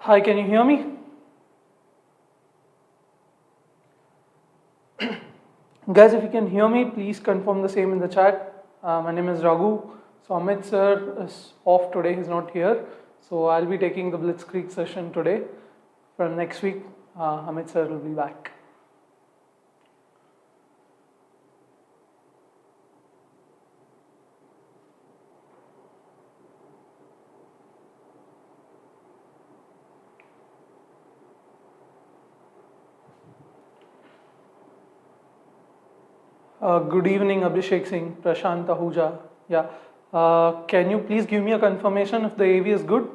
Hi, can you hear me? Guys, if you can hear me, please confirm the same in the chat. My name is Raghu. So Amit sir is off today, he's not here. So I'll be taking the Blitzkrieg session today. From next week, Amit sir will be back. Good evening, Abhishek Singh, Prashant Ahuja. Yeah. Can you please give me a confirmation if the AV is good?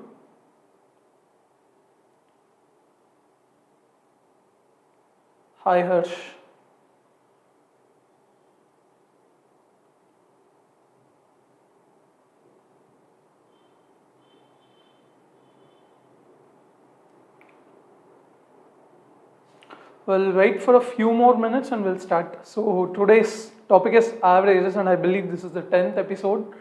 Hi, Harsh. We'll wait for a few more minutes and we'll start. So today's topic is averages, and I believe this is the 10th episode.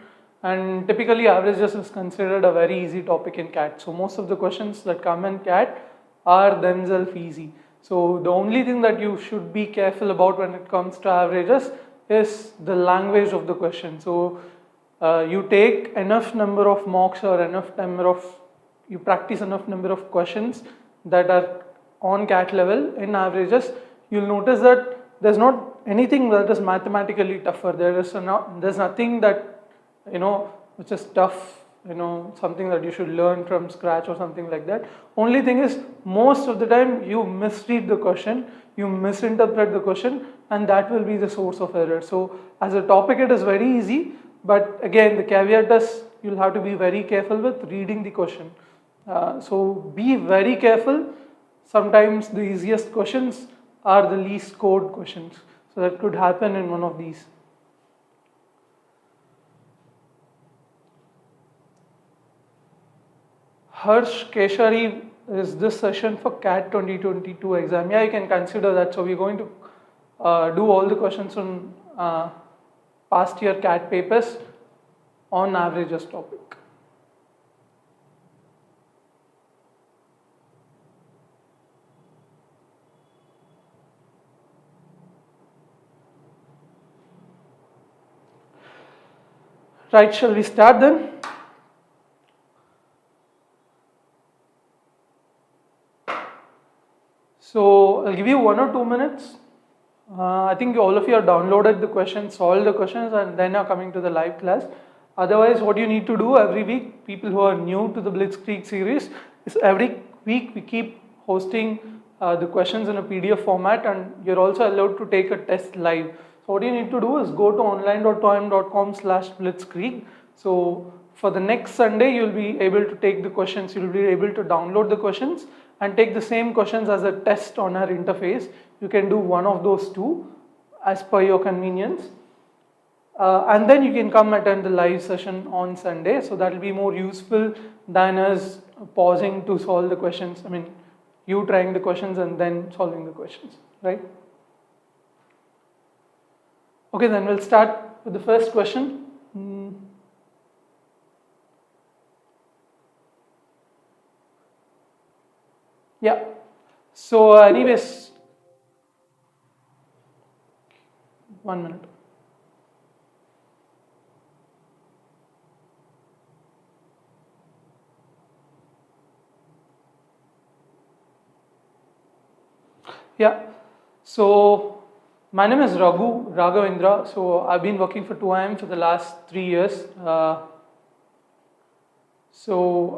And typically averages is considered a very easy topic in CAT. So most of the questions that come in CAT are themselves easy. So the only thing that you should be careful about when it comes to averages is the language of the question. So you take enough number of mocks or you practice enough number of questions that are on CAT level in averages, you'll notice that there's not anything that is mathematically tougher. There's nothing that which is tough, something that you should learn from scratch or something like that. Only thing is, most of the time you misread the question, you misinterpret the question, and that will be the source of error. So as a topic it is very easy, but again the caveat is you'll have to be very careful with reading the question. So be very careful. Sometimes the easiest questions are the least scored questions. So that could happen in one of these. Harsh Keshari, is this session for CAT 2022 exam? Yeah, you can consider that. So we're going to do all the questions on past year CAT papers on averages topic. Right, shall we start then? So I'll give you 1 or 2 minutes. I think all of you have downloaded the questions, solved the questions, and then are coming to the live class. Otherwise, what you need to do every week, people who are new to the Blitzkrieg series, is every week we keep hosting the questions in a PDF format, and you're also allowed to take a test live. So what you need to do is go to online.toim.com/blitzkrieg. So for the next Sunday, you'll be able to take the questions, you'll be able to download the questions and take the same questions as a test on our interface. You can do one of those two as per your convenience. And then you can come attend the live session on Sunday. So that will be more useful than us pausing to solve the questions. I mean, you trying the questions and then solving the questions, right? Okay, then we'll start with the first question. Yeah. So anyways, 1 minute. Yeah. So my name is Raghavendra. So I've been working for 2IIM for the last 3 years.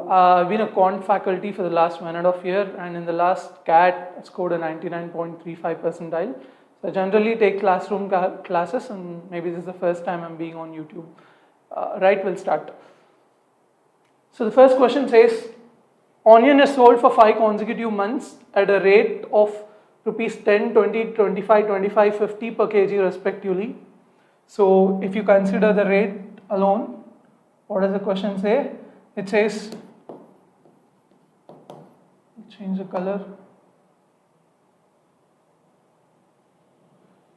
I've been a quant faculty for the last 1.5 years, and in the last CAT I scored a 99.35 percentile. So I generally take classroom classes, and maybe this is the first time I'm being on YouTube. Right, we'll start. So the first question says, onion is sold for 5 consecutive months at a rate of rupees 10, 20, 25, 25, 50 per kg respectively. So if you consider the rate alone, what does the question say? It says, change the color.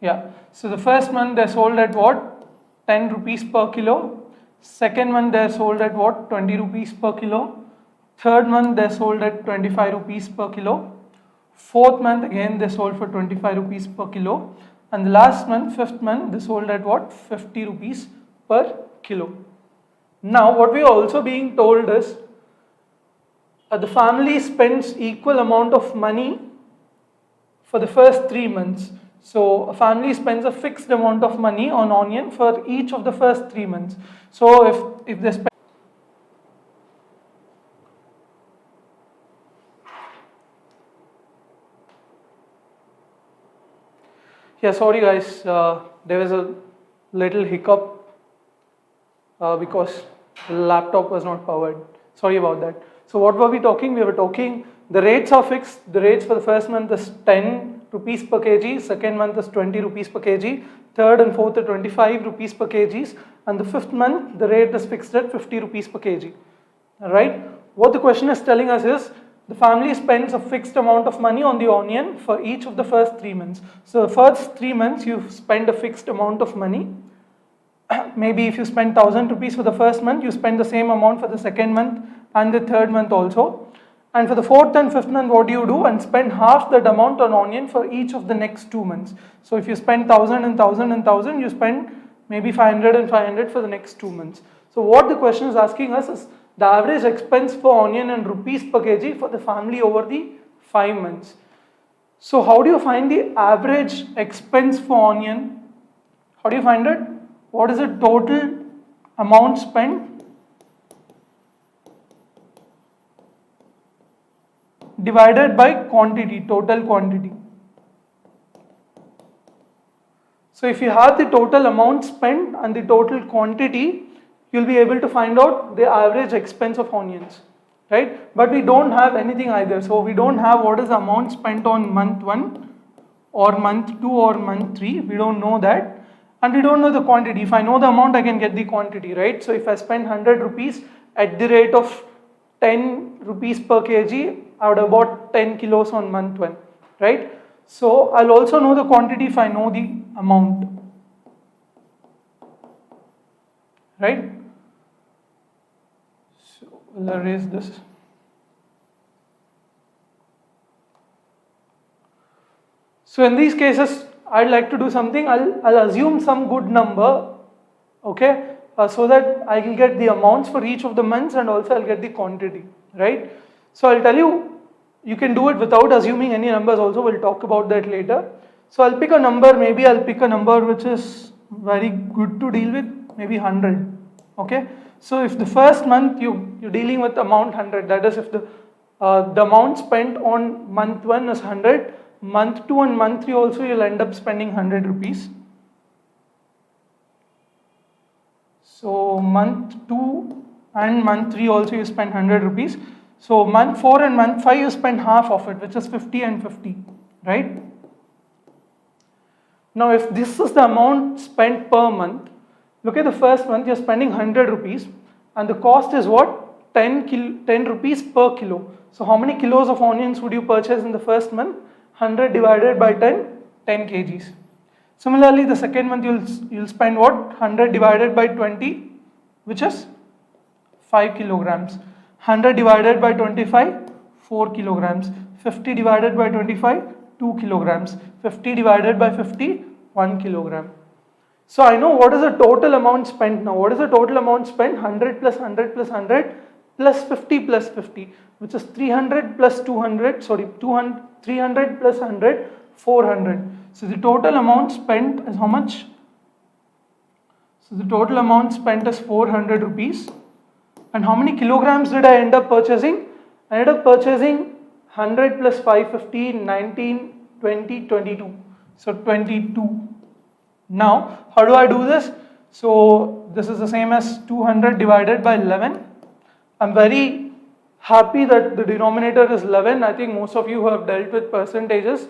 Yeah, so the first month they're sold at what? 10 rupees per kilo. Second one they're sold at what? 20 rupees per kilo. Third month they sold at 25 rupees per kilo. Fourth month again they sold for 25 rupees per kilo. And the last month, fifth month, they sold at what? 50 rupees per kilo. Now what we are also being told is the family spends equal amount of money for the first 3 months. So a family spends a fixed amount of money on onion for each of the first 3 months. So if they spend, yeah, sorry guys, there was a little hiccup because the laptop was not powered. Sorry about that. So what were we talking? We were talking the rates are fixed. The rates for the first month is 10 rupees per kg, second month is 20 rupees per kg, third and fourth are 25 rupees per kg, and the fifth month the rate is fixed at 50 rupees per kg. Alright? What the question is telling us is the family spends a fixed amount of money on the onion for each of the first 3 months. So the first 3 months you spend a fixed amount of money. Maybe if you spend 1000 rupees for the first month, you spend the same amount for the second month and the third month also. And for the fourth and fifth month, what do you do? And spend half that amount on onion for each of the next 2 months. So if you spend 1000 and 1000 and 1000, you spend maybe 500 and 500 for the next 2 months. So what the question is asking us is the average expense for onion in rupees per kg for the family over the 5 months. So how do you find the average expense for onion? How do you find it? What is the total amount spent divided by quantity, total quantity. So if you have the total amount spent and the total quantity, you'll be able to find out the average expense of onions, right? But we don't have anything either. So we don't have what is the amount spent on month 1 or month 2 or month 3. We don't know that. And we don't know the quantity. If I know the amount, I can get the quantity, right? So if I spend 100 rupees at the rate of 10 rupees per kg, I would have bought 10 kilos on month 1, right? So I'll also know the quantity if I know the amount, right? So we'll erase this. So in these cases, I'd like to do something. I'll assume some good number, okay, so that I will get the amounts for each of the months and also I'll get the quantity, right? So I'll tell you, you can do it without assuming any numbers also. We'll talk about that later. So I'll pick a number. Maybe I'll pick a number which is very good to deal with, maybe 100, okay? So if the first month you're dealing with amount 100, that is if the amount spent on month 1 is 100, month 2 and month 3 also you'll end up spending 100 rupees. So month 2 and month 3 also you spend 100 rupees. So month 4 and month 5 you spend half of it, which is 50 and 50, right? Now if this is the amount spent per month, look at the first month you're spending 100 rupees and the cost is what? 10 rupees per kilo. So how many kilos of onions would you purchase in the first month? 100 divided by 10 kgs. Similarly, the second month you'll spend what? 100 divided by 20, which is 5 kilograms. 100 divided by 25, 4 kilograms. 50 divided by 25, 2 kilograms. 50 divided by 50, 1 kilogram. So I know what is the total amount spent now. What is the total amount spent? 100 plus 100 plus 100 plus 50 plus 50, which is 300 plus 200, sorry, 300 plus 100, 400. So the total amount spent is how much? So the total amount spent is 400 rupees. And how many kilograms did I end up purchasing? I ended up purchasing 100 plus 5, 15, 19, 20, 22. So 22. Now, how do I do this? So this is the same as 200 divided by 11. I'm very happy that the denominator is 11. I think most of you who have dealt with percentages,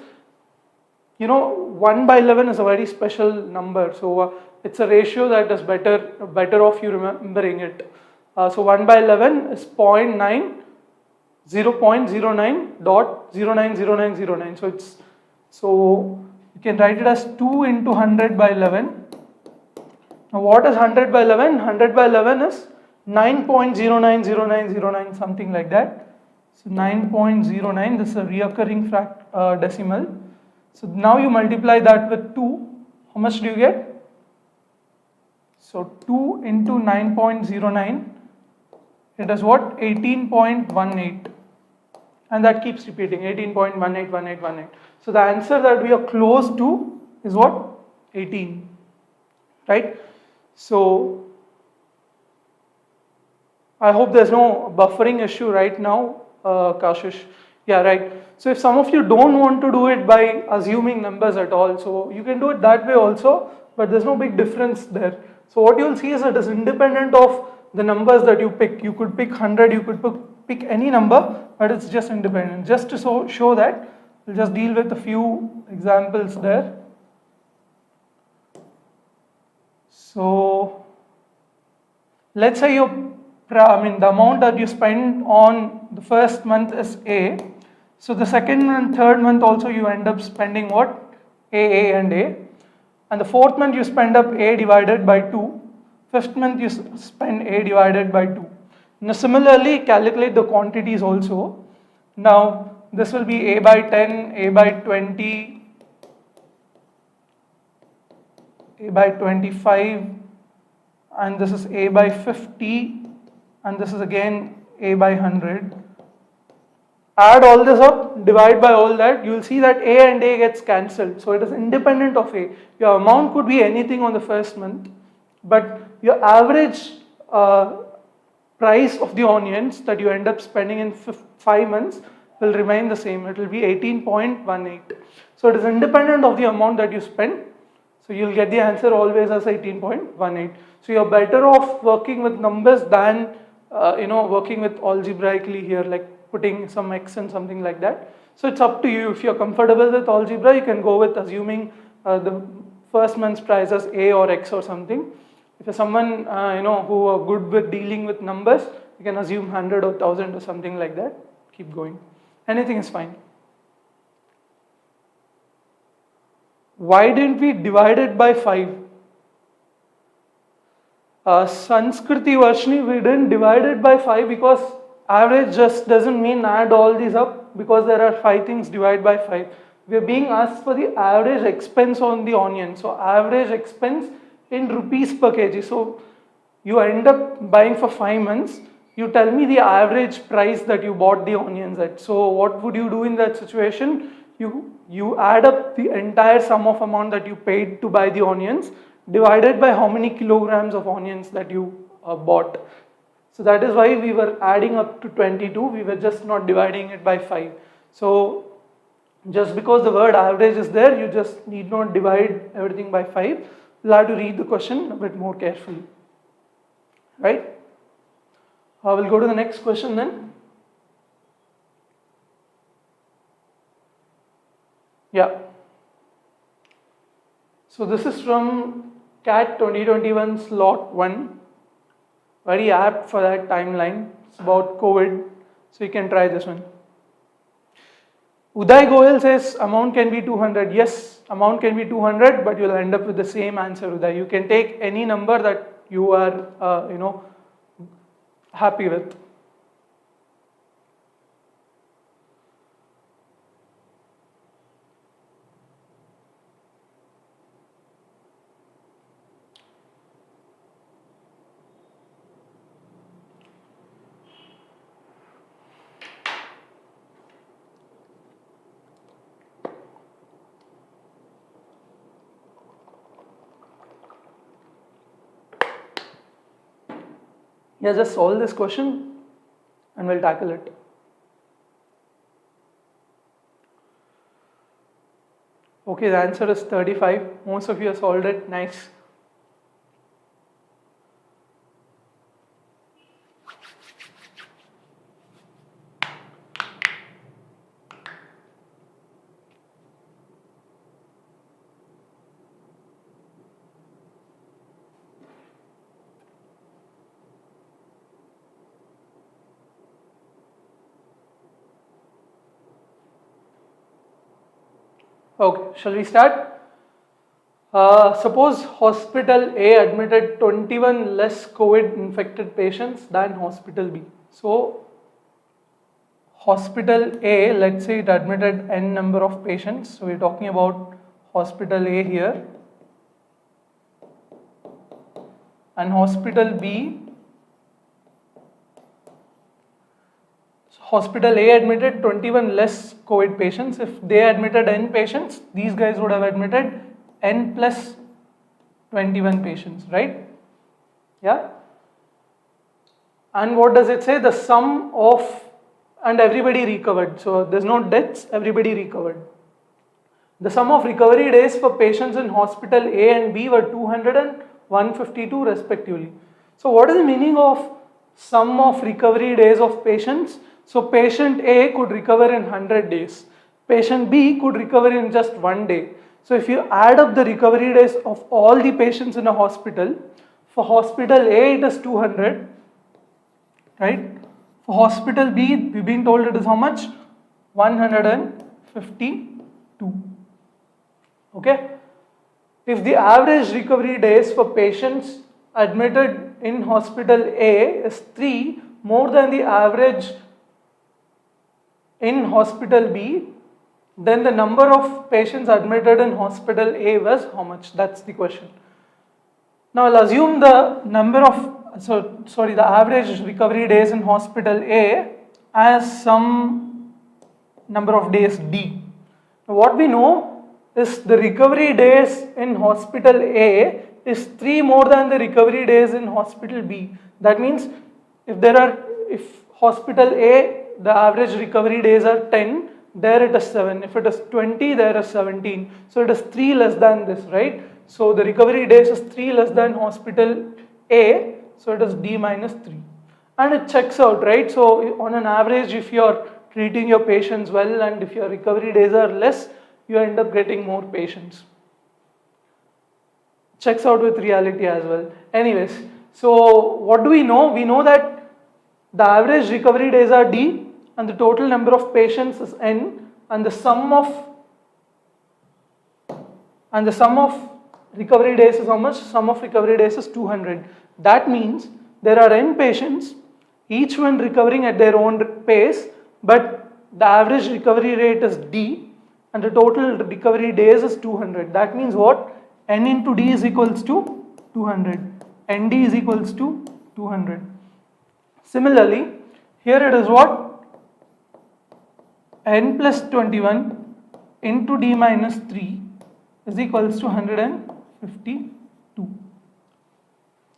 you know, 1 by 11 is a very special number. So it's a ratio that is better off you remembering it. So 1 by 11 is 0.9, 0.09.090909. So you can write it as 2 into 100 by 11. Now what is 100 by 11? 100 by 11 is 9.090909, something like that. So 9.09, this is a reoccurring decimal. So now you multiply that with 2, how much do you get? So 2 into 9.09, it is what? 18.18. And that keeps repeating, 18.181818. So the answer that we are close to is what? 18, right? So I hope there's no buffering issue right now, Kashish. Yeah, right. So if some of you don't want to do it by assuming numbers at all, so you can do it that way also, but there's no big difference there. So what you'll see is it is independent of the numbers that you pick. You could pick 100, you could pick any number, but it's just independent. Just to show that, we'll just deal with a few examples there. So let's say the amount that you spend on the first month is A. So the second and third month also you end up spending what? A, and A. And the fourth month you spend up A divided by 2. Fifth month you spend A divided by 2. Now similarly calculate the quantities also. Now this will be A by 10, A by 20, A by 25, and this is A by 50, and this is again A by 100. Add all this up, divide by all that, you will see that A and A gets cancelled. So it is independent of A. Your amount could be anything on the first month, but your average price of the onions that you end up spending in 5 months will remain the same. It will be 18.18. So it is independent of the amount that you spend. So you'll get the answer always as 18.18. So you're better off working with numbers than working with algebraically here, like putting some x and something like that. So it's up to you. If you're comfortable with algebra, you can go with assuming the first month's price as A or X or something. If you're someone who are good with dealing with numbers, you can assume 100 or 1000 or something like that. Keep going. Anything is fine. Why didn't we divide it by 5? Sanskriti Varshini, we didn't divide it by 5 because average just doesn't mean add all these up, because there are 5 things divided by 5. We are being asked for the average expense on the onion. So average expense in rupees per kg. So you end up buying for 5 months. You tell me the average price that you bought the onions at. So what would you do in that situation? You add up the entire sum of amount that you paid to buy the onions divided by how many kilograms of onions that you bought. So that is why we were adding up to 22. We were just not dividing it by 5. So just because the word average is there, you just need not divide everything by 5. You'll have to read the question a bit more carefully. Right? We'll go to the next question then. Yeah. So this is from CAT 2021 slot 1. Very apt for that timeline. It's about COVID. So you can try this one. Uday Goyal says amount can be 200. Yes, amount can be 200, but you'll end up with the same answer, Uday. You can take any number that you are, happy with. Yeah, just solve this question and we'll tackle it. Okay, the answer is 35. Most of you have solved it. Nice. Okay, shall we start? Suppose hospital A admitted 21 less COVID infected patients than hospital B. So hospital A, let's say it admitted n number of patients. So we're talking about hospital A here, and hospital B. Hospital A admitted 21 less COVID patients. If they admitted n patients, these guys would have admitted n plus 21 patients, right? Yeah. And what does it say? The sum of, and everybody recovered. So there's no deaths, everybody recovered. The sum of recovery days for patients in hospital A and B were 200 and 152 respectively. So what is the meaning of sum of recovery days of patients? So patient A could recover in 100 days. Patient B could recover in just 1 day. So if you add up the recovery days of all the patients in a hospital, for hospital A it is 200, right? For hospital B, we've been told it is how much? 152. Okay? If the average recovery days for patients admitted in hospital A is 3 more than the average in hospital B, then the number of patients admitted in hospital A was how much? That's the question. Now I'll assume the number of, the average recovery days in hospital A as some number of days D. Now what we know is the recovery days in hospital A is 3 more than the recovery days in hospital B. That means if hospital A, the average recovery days are 10, there it is 7. If it is 20, there is 17. So it is 3 less than this, right? So the recovery days is 3 less than hospital A, so it is D minus 3. And it checks out, right? So on an average, if you are treating your patients well and if your recovery days are less, you end up getting more patients. Checks out with reality as well. Anyways, so what do we know? We know that the average recovery days are D and the total number of patients is N, and the sum of recovery days is how much? Sum of recovery days is 200. That means there are N patients, each one recovering at their own pace, but the average recovery rate is D and the total recovery days is 200. That means what? N into D is equals to 200. ND is equals to 200. Similarly, here it is what? N plus 21 into D minus 3 is equals to 152.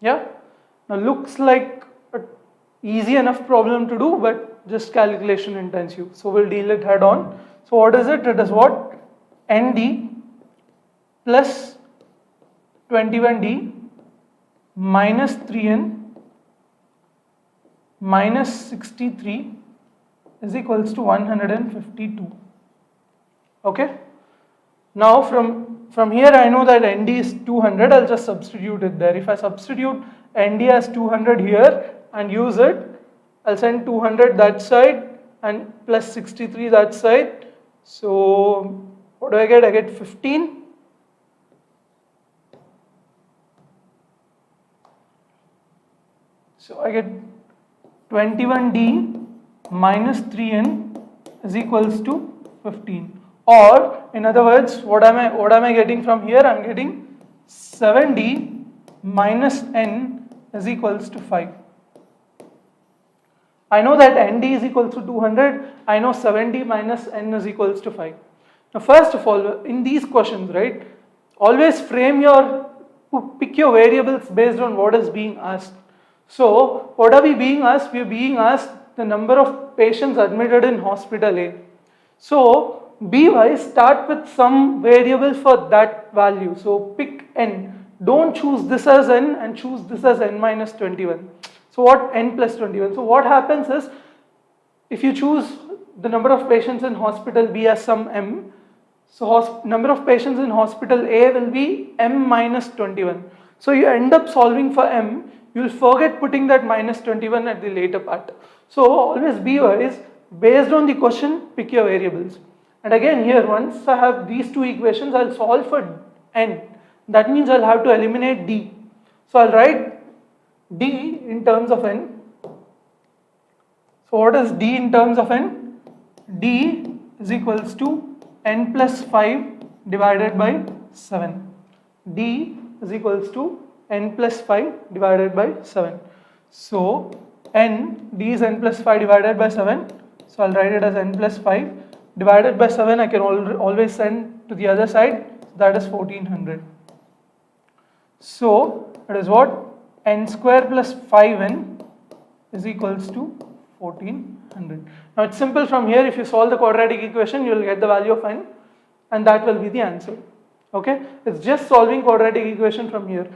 Yeah? Now looks like an easy enough problem to do, but just calculation intensive. So we'll deal it head on. So what is it? It is what? ND plus 21D minus 3N minus 63 is equals to 152. Okay? Now from here I know that ND is 200, I'll just substitute it there. If I substitute ND as 200 here and use it, I'll send 200 that side and plus 63 that side. So what do I get? I get 15. So I get 21D minus 3N is equals to 15. Or in other words, what am I getting from here? I'm getting 7D minus N is equals to 5. I know that ND is equals to 200. I know 7D minus N is equals to 5. Now first of all, in these questions, right, always pick your variables based on what is being asked. So what are we being asked? We are being asked the number of patients admitted in hospital A. So B wise, start with some variable for that value. So pick N. Don't choose this as N and choose this as N minus 21. So what? N plus 21. So what happens is, if you choose the number of patients in hospital B as some M, so number of patients in hospital A will be M minus 21. So you end up solving for M, you will forget putting that minus 21 at the later part. So always be wise, based on the question, pick your variables. And again here, once I have these two equations, I'll solve for N. That means I'll have to eliminate d. So I'll write d in terms of n. So what is d in terms of n? D is equals to n plus 5 divided by 7. D is equals to n plus 5 divided by 7. So d is n plus 5 divided by 7. So I'll write it as n plus 5 divided by 7. I can always send to the other side. That is 1400. So it is what? N square plus 5n is equals to 1400. Now it's simple from here. If you solve the quadratic equation, you will get the value of n, and that will be the answer. Okay, it's just solving quadratic equation from here.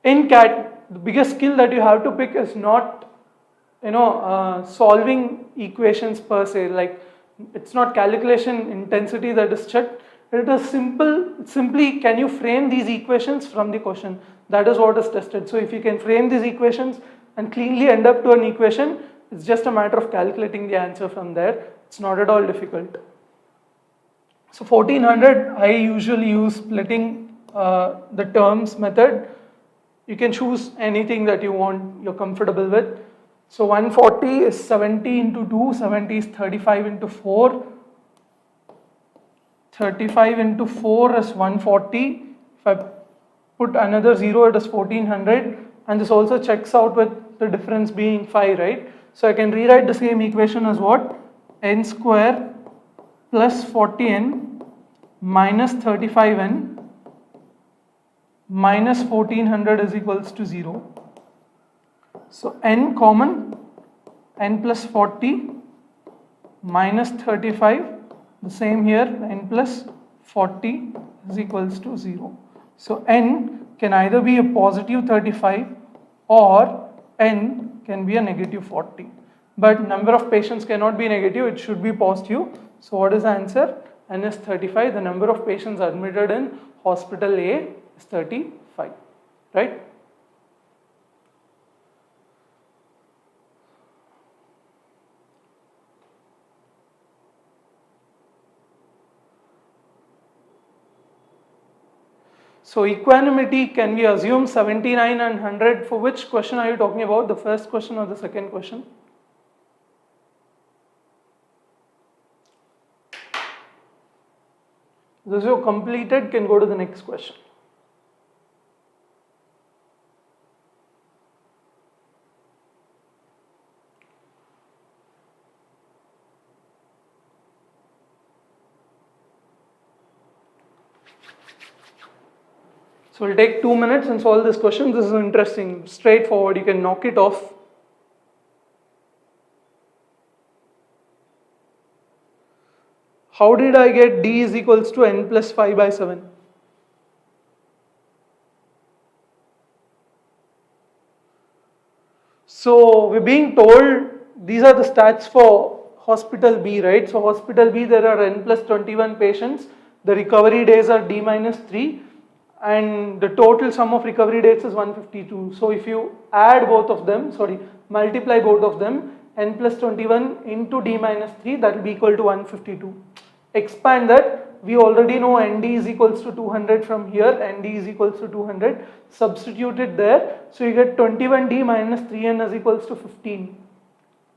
In CAT, the biggest skill that you have to pick is not, solving equations per se. Like, it's not calculation intensity that is checked. It is simply can you frame these equations from the question. That is what is tested. So if you can frame these equations and cleanly end up to an equation, it's just a matter of calculating the answer from there. It's not at all difficult. So 1400, I usually use splitting the terms method. You can choose anything that you want, you're comfortable with. So 140 is 70 into 2, 70 is 35 into 4. 35 into 4 is 140. If I put another 0, it is 1400. And this also checks out with the difference being 5, right? So I can rewrite the same equation as what? N square plus 40n minus 35n minus 1400 is equals to 0. So n common, n plus 40 minus 35, the same here, n plus 40 is equals to 0. So n can either be a positive 35 or n can be a negative 40. But number of patients cannot be negative, it should be positive. So what is the answer? N is 35. The number of patients admitted in hospital A is 35, right? So equanimity, can we assume 79 and 100? For which question are you talking about? The first question or the second question? Those who are completed can go to the next question. So we'll take 2 minutes and solve this question. This is interesting, straightforward, you can knock it off. How did I get D is equals to n plus 5 by 7? So we're being told these are the stats for hospital B, right? So hospital B, there are n plus 21 patients. The recovery days are D minus 3. And the total sum of recovery dates is 152. So if you add both of them, multiply both of them, n plus 21 into D minus 3, that will be equal to 152. Expand that, we already know ND is equals to 200 from here, ND is equals to 200, substitute it there. So you get 21D minus 3n is equals to 15,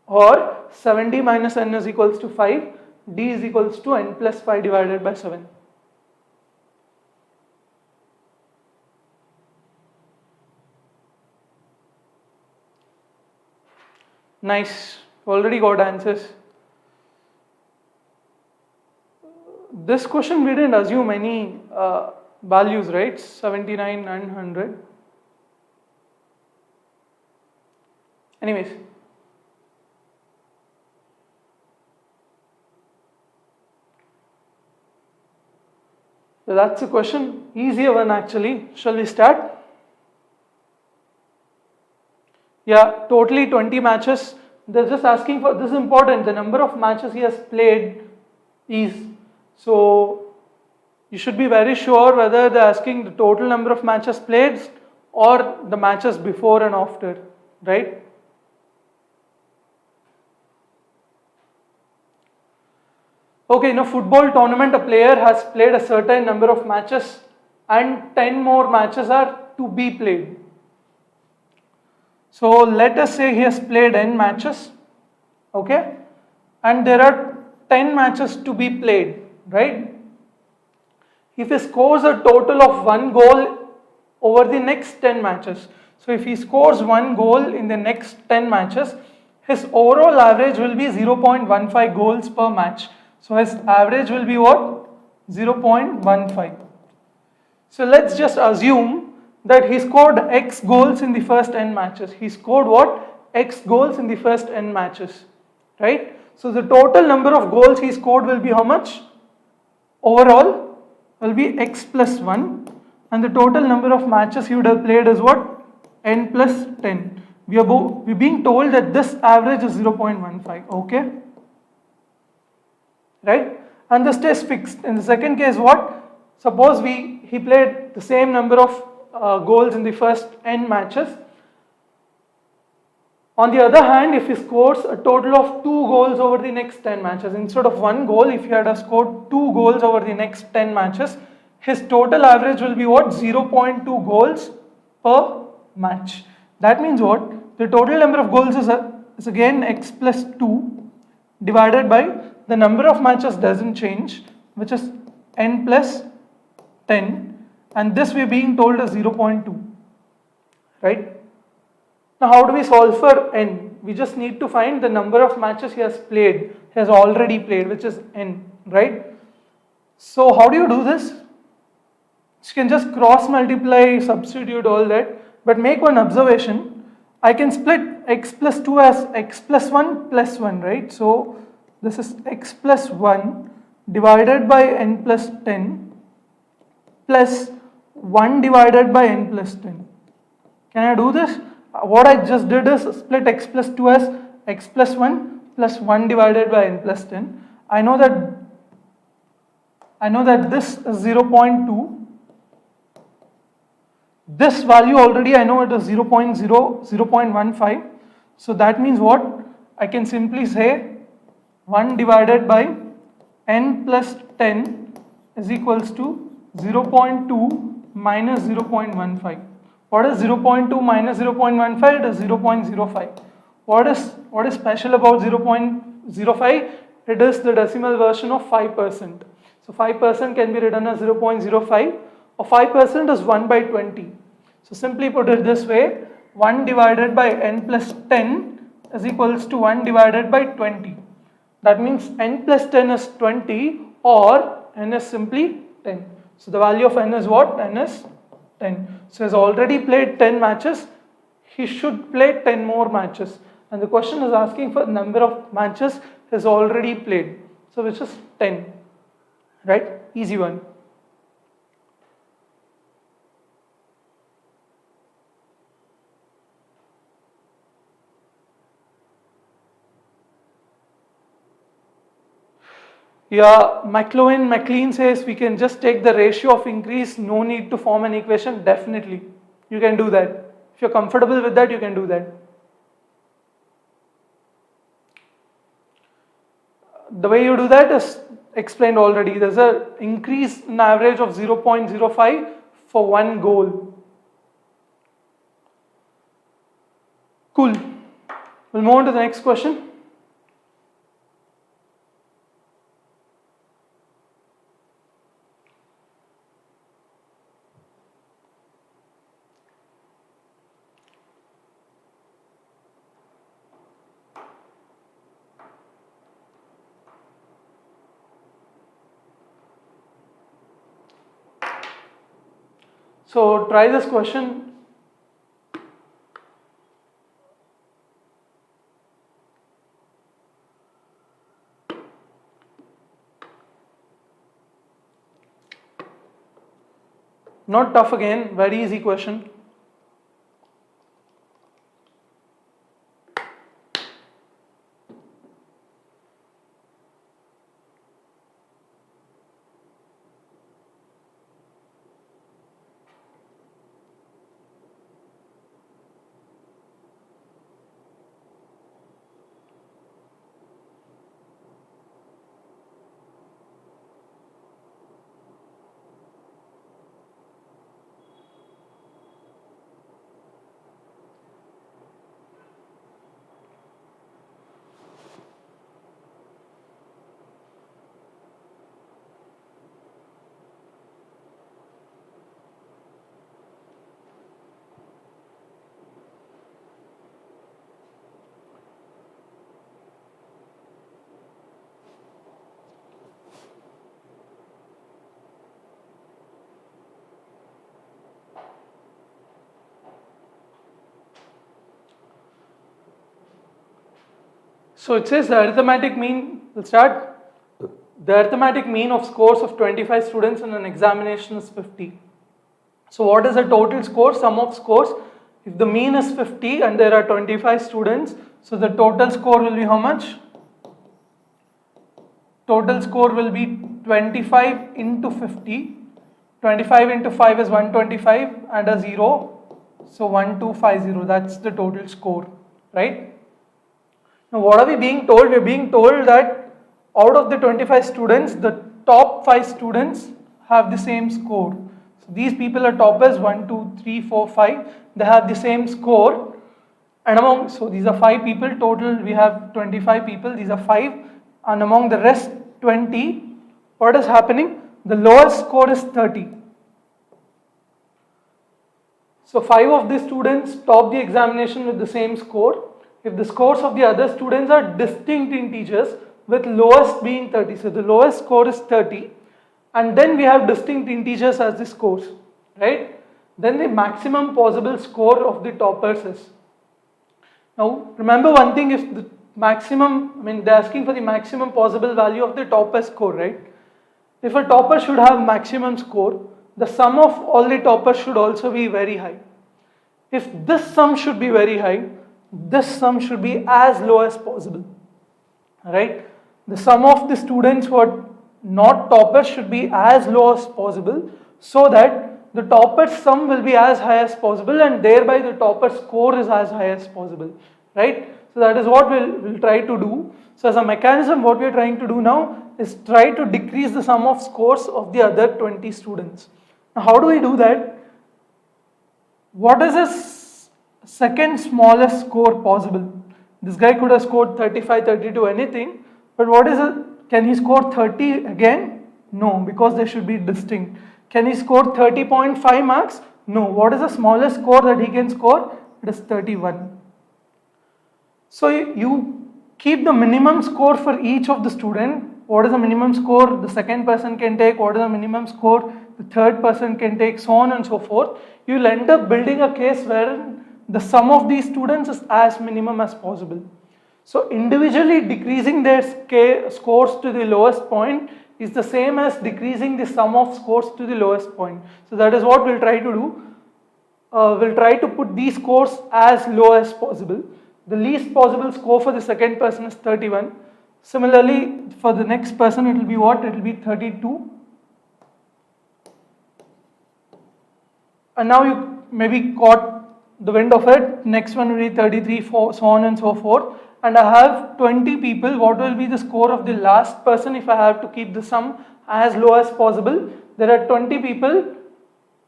or 7D minus n is equals to 5, D is equals to n plus 5 divided by 7. Nice, already got answers. This question we didn't assume any values, right? 79 and 100. Anyways. So that's a question, easier one actually. Shall we start? Yeah, totally 20 matches. They're just asking for, this is important, the number of matches he has played is. So you should be very sure whether they're asking the total number of matches played or the matches before and after, right? Okay, in a football tournament, a player has played a certain number of matches and 10 more matches are to be played. So let us say he has played n matches, okay, and there are 10 matches to be played, right? If he scores a total of 1 goal over the next 10 matches, so if he scores 1 goal in the next 10 matches, his overall average will be 0.15 goals per match. So his average will be what? 0.15. So let's just assume that he scored X goals in the first n matches. He scored what? X goals in the first n matches, right? So the total number of goals he scored will be how much? Overall will be X plus 1, and the total number of matches he would have played is what? N plus 10. We're being told that this average is 0.15, okay? Right? And this stays fixed. In the second case, what? Suppose he played the same number of goals in the first n matches. On the other hand, if he scores a total of 2 goals over the next 10 matches, instead of 1 goal, if he had scored 2 goals over the next 10 matches, his total average will be what? 0.2 goals per match. That means what? The total number of goals is again X plus 2 divided by the number of matches doesn't change, which is n plus 10, and this we're being told is 0.2, right? Now how do we solve for n? We just need to find the number of matches he has played, he has already played, which is n, right? So how do you do this? You can just cross multiply, substitute, all that, but make one observation. I can split x plus 2 as x plus 1 plus 1, right? So this is x plus 1 divided by n plus 10 plus 1 divided by n plus 10. Can I do this? What I just did is split x plus 2 as x plus 1 plus 1 divided by n plus 10. I know that this is 0.2. This value already I know it is 0.15. So that means what? I can simply say 1 divided by n plus 10 is equals to 0.2 minus 0.15. What is 0.2 minus 0.15? It is 0.05. What is special about 0.05? It is the decimal version of 5%. So 5% can be written as 0.05, or 5% is 1 by 20. So simply put it this way, 1 divided by n plus 10 is equals to 1 divided by 20. That means n plus 10 is 20, or n is simply 10. So the value of n is what? N is 10. So he has already played 10 matches, he should play 10 more matches. And the question is asking for the number of matches he has already played. So which is 10, right? Easy one. Yeah, McLean says we can just take the ratio of increase, no need to form an equation. Definitely, you can do that. If you're comfortable with that, you can do that. The way you do that is explained already. There's an increase in average of 0.05 for 1 goal. Cool. We'll move on to the next question. So try this question. Not tough again, very easy question. So it says the arithmetic mean, we'll start. The arithmetic mean of scores of 25 students in an examination is 50. So what is the total score, sum of scores? If the mean is 50 and there are 25 students, so the total score will be how much? Total score will be 25 into 50. 25 into 5 is 125 and a 0. So 1250, that's the total score, right? Now what are we being told? We are being told that out of the 25 students, the top 5 students have the same score. So these people are toppers, 1, 2, 3, 4, 5. They have the same score. And among, so these are 5 people, total we have 25 people, these are 5. And among the rest 20, what is happening? The lowest score is 30. So 5 of the students top the examination with the same score. If the scores of the other students are distinct integers, with lowest being 30, so the lowest score is 30, and then we have distinct integers as the scores, right? Then the maximum possible score of the toppers is. Now remember one thing, if the maximum, they're asking for the maximum possible value of the topper score, right? If a topper should have maximum score, the sum of all the toppers should also be very high. If this sum should be very high, this sum should be as low as possible, right? The sum of the students who are not toppers should be as low as possible, so that the topper's sum will be as high as possible, and thereby the topper's score is as high as possible, right? So that is what we'll try to do. So as a mechanism, what we are trying to do now is try to decrease the sum of scores of the other 20 students. Now how do we do that? What is the second smallest score possible? This guy could have scored 35, 32, anything, but what is it? Can he score 30 again? No, because they should be distinct. Can he score 30.5 marks? No. What is the smallest score that he can score? It is 31. So you keep the minimum score for each of the student. What is the minimum score the second person can take? What is the minimum score the third person can take? So on and so forth. You will end up building a case where the sum of these students is as minimum as possible. So individually decreasing their scores to the lowest point is the same as decreasing the sum of scores to the lowest point. So that is what we'll try to do. We'll try to put these scores as low as possible. The least possible score for the second person is 31. Similarly, for the next person it will be what? It will be 32. And now you maybe caught the wind of it. Next one will be 33, 4, so on and so forth. And I have 20 people. What will be the score of the last person if I have to keep the sum as low as possible? There are 20 people.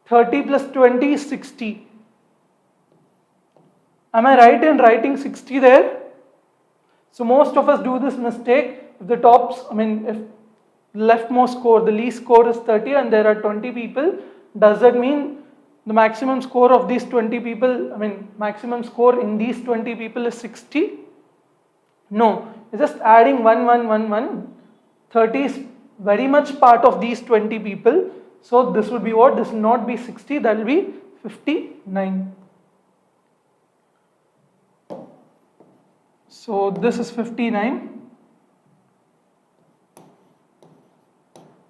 30 plus 20 is 60. Am I right in writing 60 there? So most of us do this mistake. If the tops, if leftmost score, the least score is 30 and there are 20 people, does that mean the maximum score of these 20 people, maximum score in these 20 people is 60? No, it's just adding 1, 1, 1, 1. 30 is very much part of these 20 people. So this would be what? This will not be 60, that will be 59. So this is 59.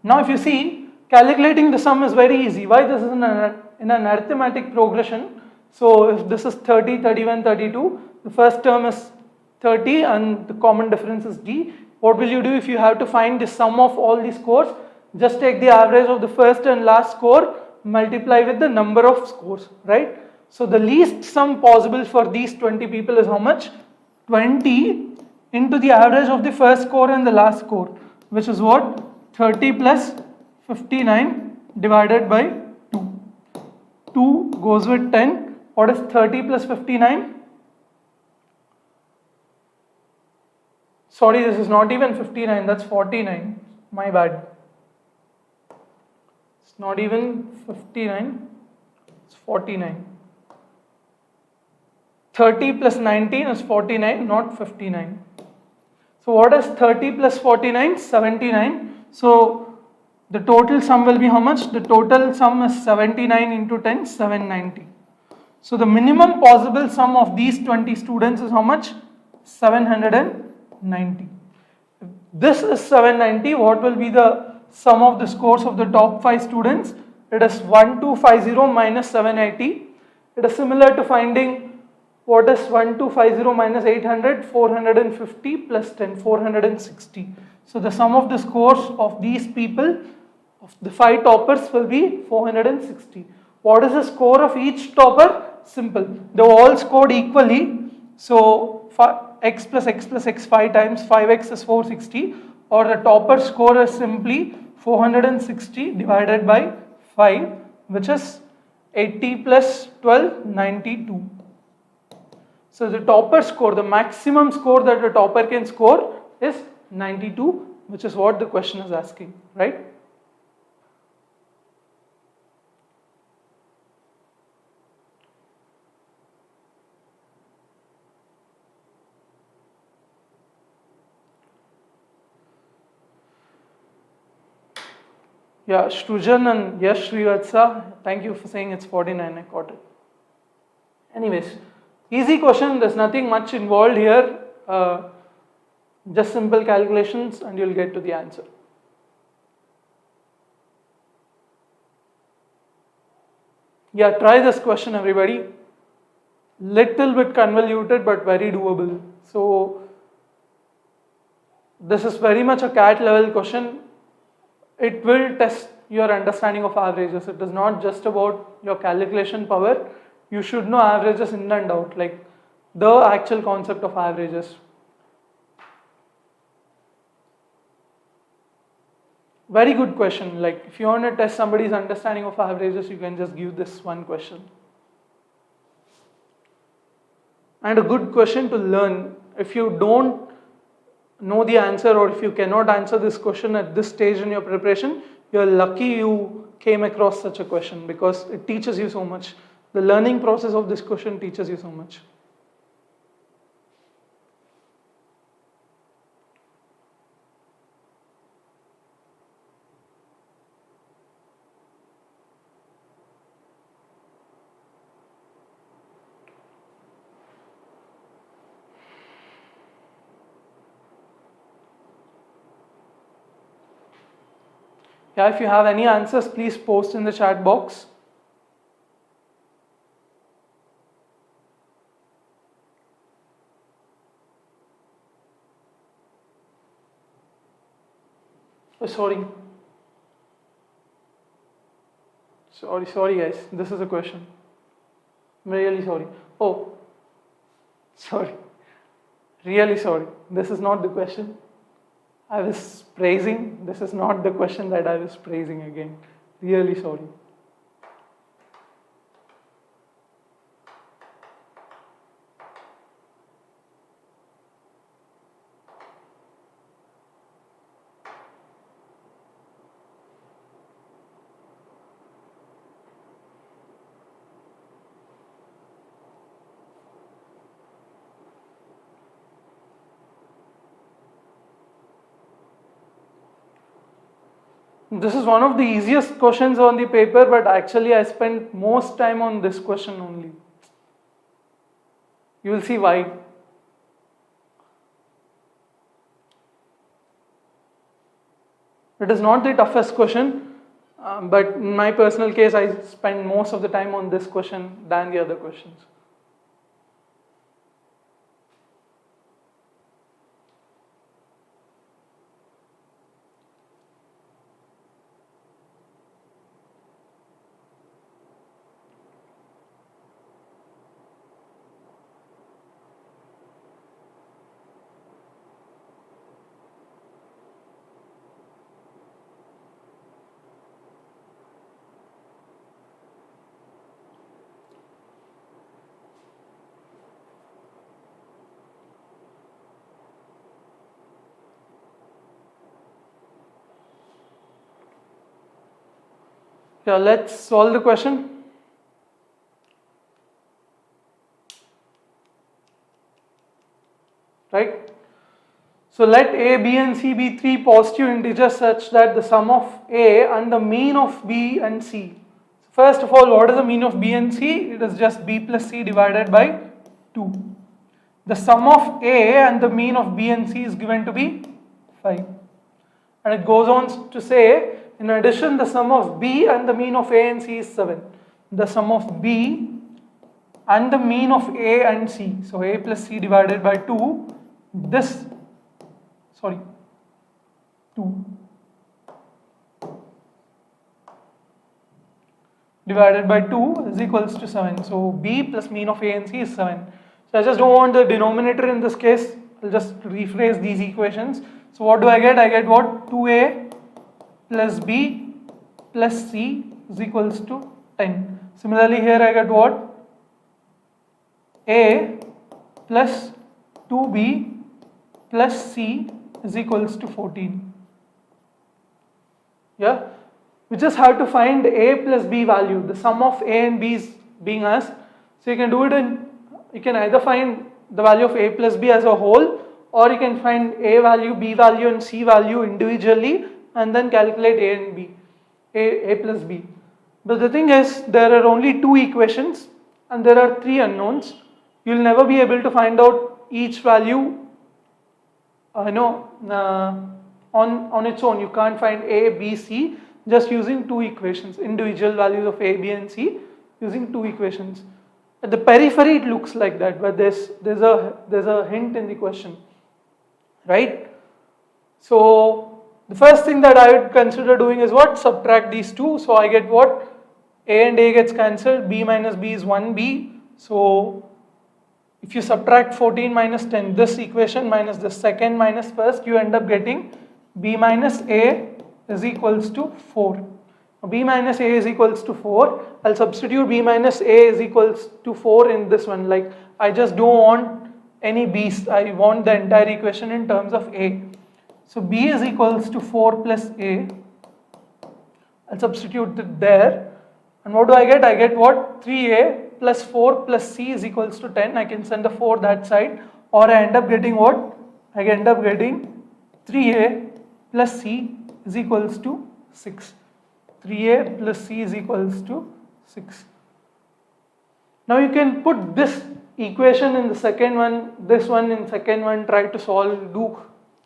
Now if you see, calculating the sum is very easy. Why? This is in an arithmetic progression. So if this is 30, 31, 32, the first term is 30 and the common difference is D. What will you do if you have to find the sum of all these scores? Just take the average of the first and last score, multiply with the number of scores, right? So the least sum possible for these 20 people is how much? 20 into the average of the first score and the last score, which is what? 30 plus 59 divided by 2. 2 goes with 10. What is 30 plus 59? Sorry, this is not even 59, that's 49. My bad. It's not even 59, it's 49. 30 plus 19 is 49, not 59. So what is 30 plus 49? 79. So the total sum will be how much? The total sum is 79 into 10, 790. So the minimum possible sum of these 20 students is how much? 790. 90. If this is 790, what will be the sum of the scores of the top 5 students? It is 1250 minus 780. It is similar to finding what is 1250 minus 800, 450 plus 10, 460. So the sum of the scores of these people, of the 5 toppers, will be 460. What is the score of each topper? Simple. They all scored equally. So x plus x plus x 5 times 5x is 460, or the topper score is simply 460 divided by 5, which is 80 plus 12, 92. So the topper score, the maximum score that the topper can score is 92, which is what the question is asking, right? Yeah, Shrujan and Yash Srivatsa, thank you for saying it's 49, I got it. Anyways, easy question, there's nothing much involved here, just simple calculations and you'll get to the answer. Yeah, try this question everybody. Little bit convoluted but very doable. So, this is very much a CAT level question. It will test your understanding of averages. It is not just about your calculation power. You should know averages in and out, like the actual concept of averages. Very good question. Like if you want to test somebody's understanding of averages, you can just give this one question. And a good question to learn. If you don't know the answer, or if you cannot answer this question at this stage in your preparation, you're lucky you came across such a question, because it teaches you so much. The learning process of this question teaches you so much. Yeah, if you have any answers, please post in the chat box. Oh, sorry guys, this is a question. I'm really sorry. Oh, sorry. Really sorry. This is not the question I was praising. This is not the question that I was praising again. Really sorry. This is one of the easiest questions on the paper, but actually I spent most time on this question only. You will see why. It is not the toughest question, but in my personal case, I spend most of the time on this question than the other questions. Yeah, let's solve the question. Right? So let A, B and C be three positive integers such that the sum of A and the mean of B and C. First of all, what is the mean of B and C? It is just B plus C divided by 2. the sum of A and the mean of B and C is given to be 5. And it goes on to say, in addition, the sum of B and the mean of A and C is 7. The sum of B and the mean of A and C, so A plus C divided by 2, 2 divided by 2 is equals to 7. So B plus mean of A and C is 7. So I just don't want the denominator in this case. I'll just rephrase these equations. So what do I get? I get what? 2A plus B plus C is equals to 10. Similarly here I get what? A plus 2B plus C is equals to 14. Yeah? We just have to find A plus B value. The sum of A and B is being asked. So you can do it in, you can either find the value of A plus B as a whole, or you can find A value, B value and C value individually and then calculate A and B, A plus B. But the thing is, there are only 2 equations and there are 3 unknowns. You will never be able to find out each value on its own. You can't find A, B, C just using 2 equations, individual values of A, B and C using 2 equations. At the periphery it looks like that, but there's a hint in the question, right? So the first thing that I would consider doing is what? Subtract these 2. So I get what? A and A gets cancelled, B minus B is 1B. So if you subtract 14 minus 10, this equation minus the second minus first, you end up getting B minus A is equals to 4. B minus A is equals to 4. I'll substitute B minus A is equals to 4 in this one. Like, I just don't want any B's. I want the entire equation in terms of A. So B is equals to 4 plus A. I'll substitute it there. And what do I get? I get what? 3A plus 4 plus C is equals to 10. I can send the 4 that side. Or I end up getting what? I end up getting 3A plus C is equals to 6. 3A plus C is equals to 6. Now you can put this equation in the second one, this one in second one, try to solve,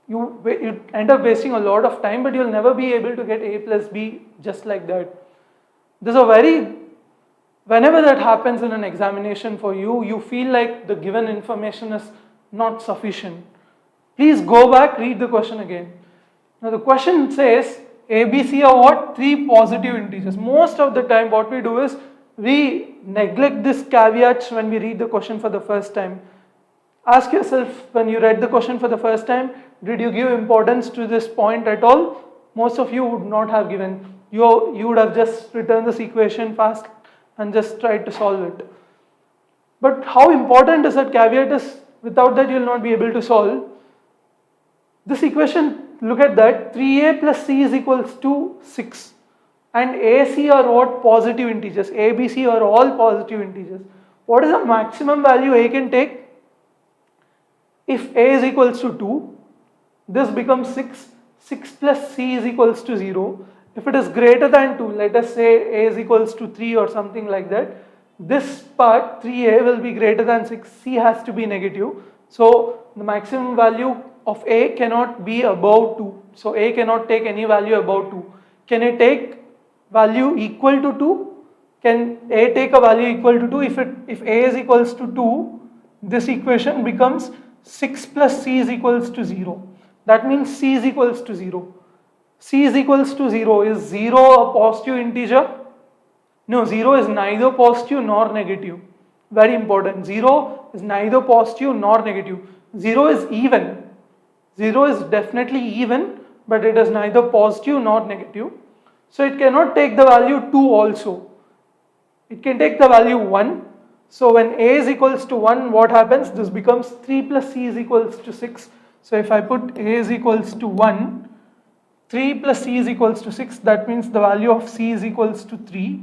you end up wasting a lot of time, but you'll never be able to get A plus B just like that. Whenever that happens in an examination for you, you feel like the given information is not sufficient. Please go back, read the question again. Now the question says, A, B, C are what? 3 positive integers. Most of the time what we do is, we neglect this caveats when we read the question for the first time. Ask yourself, when you read the question for the first time, did you give importance to this point at all? Most of you would not have given. You would have just returned this equation fast and just tried to solve it. But how important is that caveat is, without that you will not be able to solve. This equation, look at that, 3A plus C is equals to 6. And A, C are what? Positive integers. A, B, C are all positive integers. What is the maximum value A can take? If A is equals to 2, this becomes 6. 6 plus C is equals to 0. If it is greater than 2, let us say A is equals to 3 or something like that, this part 3A will be greater than 6, C has to be negative. So the maximum value of A cannot be above 2. So A cannot take any value above 2. Can it take value equal to 2? Can A take a value equal to 2? If A is equals to 2, this equation becomes 6 plus C is equals to 0. That means C is equals to 0. C is equals to 0. Is 0 a positive integer? No, 0 is neither positive nor negative. Very important. 0 is neither positive nor negative. 0 is even. 0 is definitely even, but it is neither positive nor negative. So it cannot take the value 2 also. It can take the value 1. So when A is equals to 1, what happens? This becomes 3 plus C is equals to 6. So if I put A is equals to 1, 3 plus C is equals to 6, that means the value of C is equals to 3,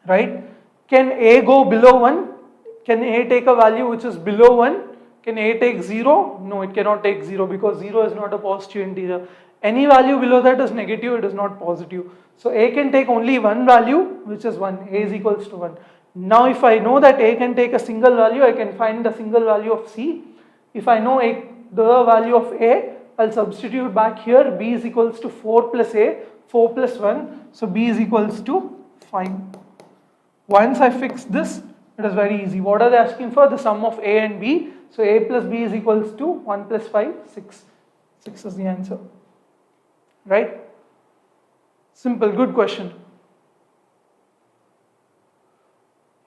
right? Can A go below 1? Can A take a value which is below 1? Can A take 0? No, it cannot take 0 because 0 is not a positive integer. Any value below that is negative, it is not positive. So A can take only one value which is 1, A is equals to 1. Now if I know that A can take a single value, I can find the single value of C. If I know the value of A, I'll substitute back here. B is equals to 4 plus A, 4 plus 1. So B is equals to 5. Once I fix this, it is very easy. What are they asking for? The sum of A and B. So A plus B is equals to 1 plus 5, 6. 6 is the answer. Right? Simple, good question.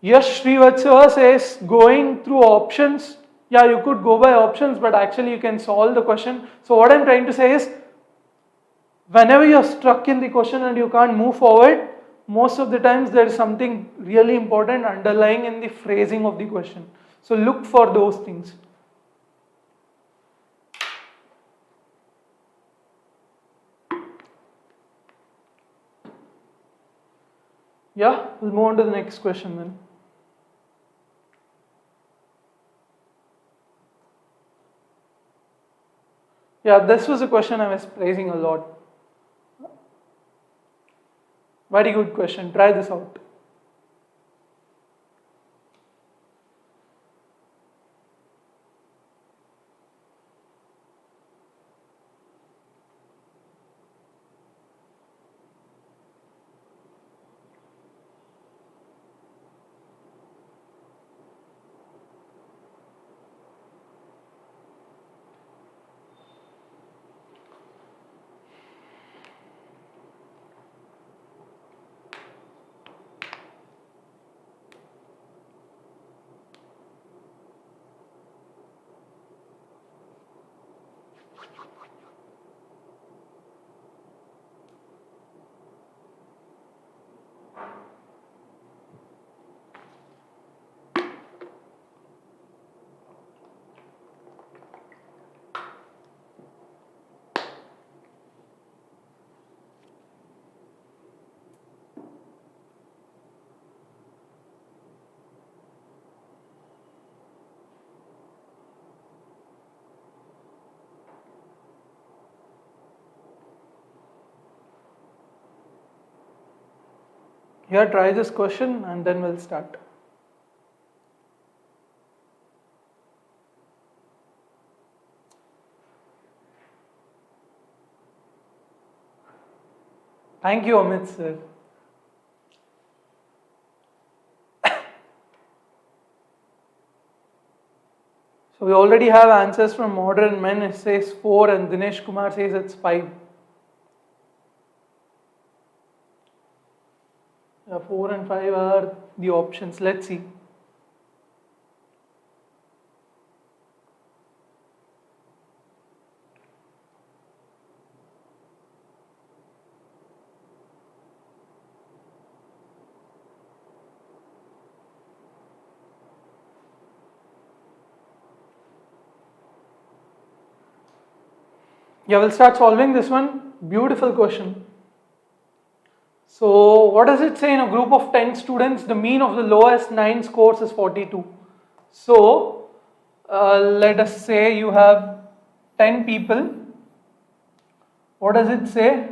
Yash Srivatsava says going through options. Yeah, you could go by options, but actually you can solve the question. So what I'm trying to say is, whenever you're stuck in the question and you can't move forward, most of the times there is something really important underlying in the phrasing of the question. So look for those things. Yeah, we'll move on to the next question then. Yeah, this was a question I was praising a lot. Very good question. Try this out. Here, try this question and then we'll start. Thank you, Amit sir. So we already have answers from Modern Men. It says 4 and Dinesh Kumar says it's 5. Yeah, 4 and 5 are the options. Let's see. Yeah, we'll start solving this one. Beautiful question. So what does it say? In a group of 10 students, the mean of the lowest 9 scores is 42. So let us say you have 10 people. What does it say?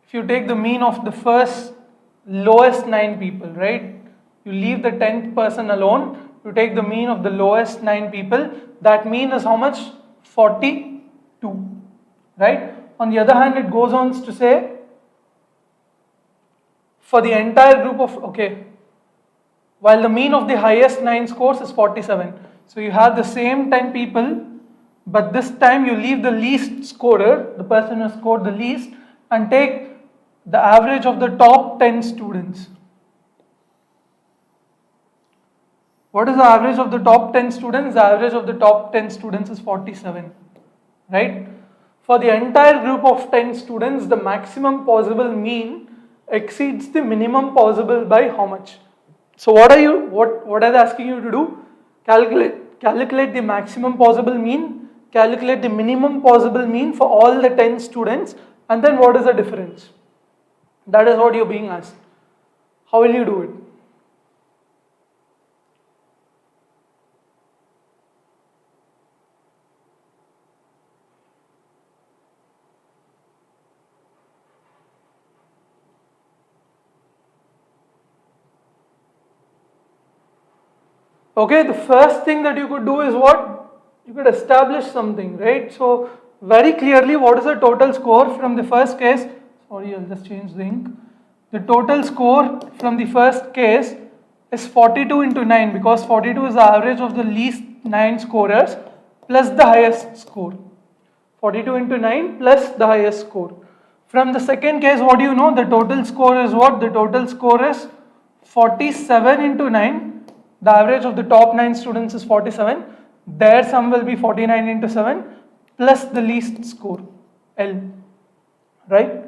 If you take the mean of the first lowest 9 people, right? You leave the 10th person alone. You take the mean of the lowest 9 people. That mean is how much? 42. Right? On the other hand, it goes on to say, for the entire group of, okay, while the mean of the highest 9 scores is 47. So you have the same 10 people, but this time you leave the least scorer, the person who scored the least, and take the average of the top 10 students. What is the average of the top 10 students? The average of the top 10 students is 47, right? For the entire group of 10 students, the maximum possible mean exceeds the minimum possible by how much? So what are they asking you to do? Calculate the maximum possible mean, calculate the minimum possible mean for all the 10 students, and then what is the difference? That is what you're being asked. How will you do it? Okay, the first thing that you could do is what? You could establish something, right? So very clearly, what is the total score from the first case? Sorry, I'll just change the ink. The total score from the first case is 42 into 9 because 42 is the average of the least 9 scorers plus the highest score. 42 into 9 plus the highest score. From the second case, what do you know? The total score is what? The total score is 47 into 9. The average of the top 9 students is 47. Their sum will be 49 into 7 plus the least score, L. Right?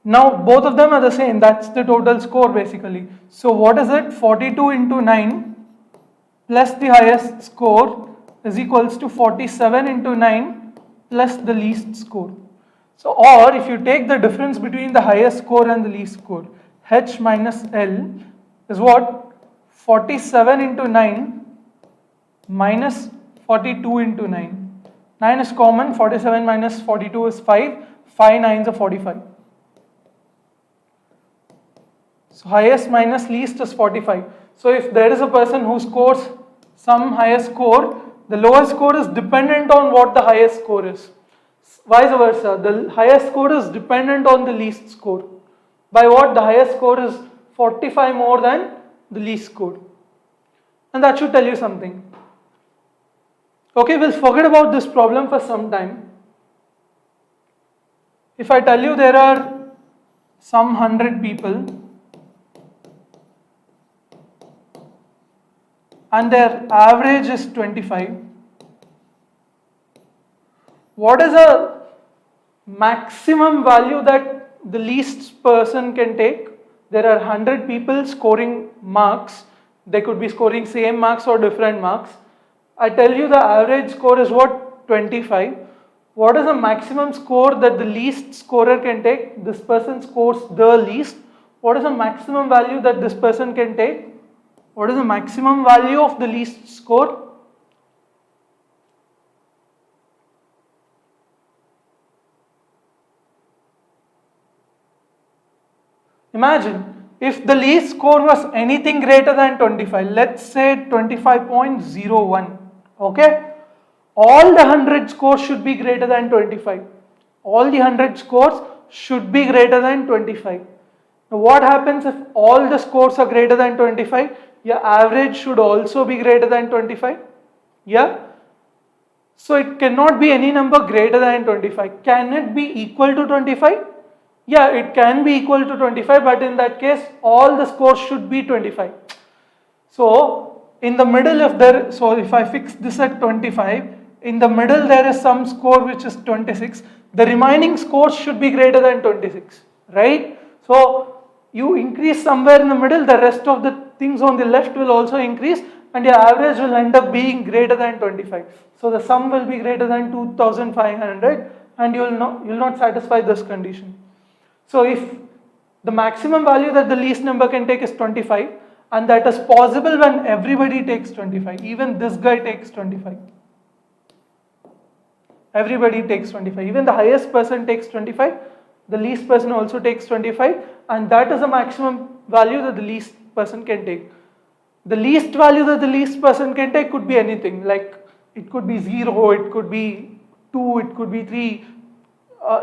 Now, both of them are the same. That's the total score basically. So, what is it? 42 into 9 plus the highest score is equals to 47 into 9 plus the least score. So, or if you take the difference between the highest score and the least score, H minus L is what? 47 into 9 minus 42 into 9. 9 is common, 47 minus 42 is 5, 5 9s are 45. So highest minus least is 45. So if there is a person who scores some highest score, the lowest score is dependent on what the highest score is. Vice versa, the highest score is dependent on the least score. By what? The highest score is 45 more than the least score. And that should tell you something. Okay, we'll forget about this problem for some time. If I tell you there are some 100 people and their average is 25, what is a maximum value that the least person can take? There are 100 people scoring marks. They could be scoring same marks or different marks. I tell you the average score is what? 25. What is the maximum score that the least scorer can take? This person scores the least. What is the maximum value that this person can take? What is the maximum value of the least score? Imagine if the least score was anything greater than 25, let's say 25.01, okay? All the 100 scores should be greater than 25. All the 100 scores should be greater than 25. Now what happens if all the scores are greater than 25? Your average should also be greater than 25. Yeah? So it cannot be any number greater than 25. Can it be equal to 25? Yeah, it can be equal to 25, but in that case, all the scores should be 25. So, in the middle if I fix this at 25, in the middle there is some score which is 26, the remaining scores should be greater than 26, right? So, you increase somewhere in the middle, the rest of the things on the left will also increase and your average will end up being greater than 25. So, the sum will be greater than 2500 and you will not satisfy this condition. So if the maximum value that the least number can take is 25 and that is possible when everybody takes 25, even this guy takes 25. Everybody takes 25, even the highest person takes 25, the least person also takes 25 and that is the maximum value that the least person can take. The least value that the least person can take could be anything, like it could be 0, it could be 2, it could be 3.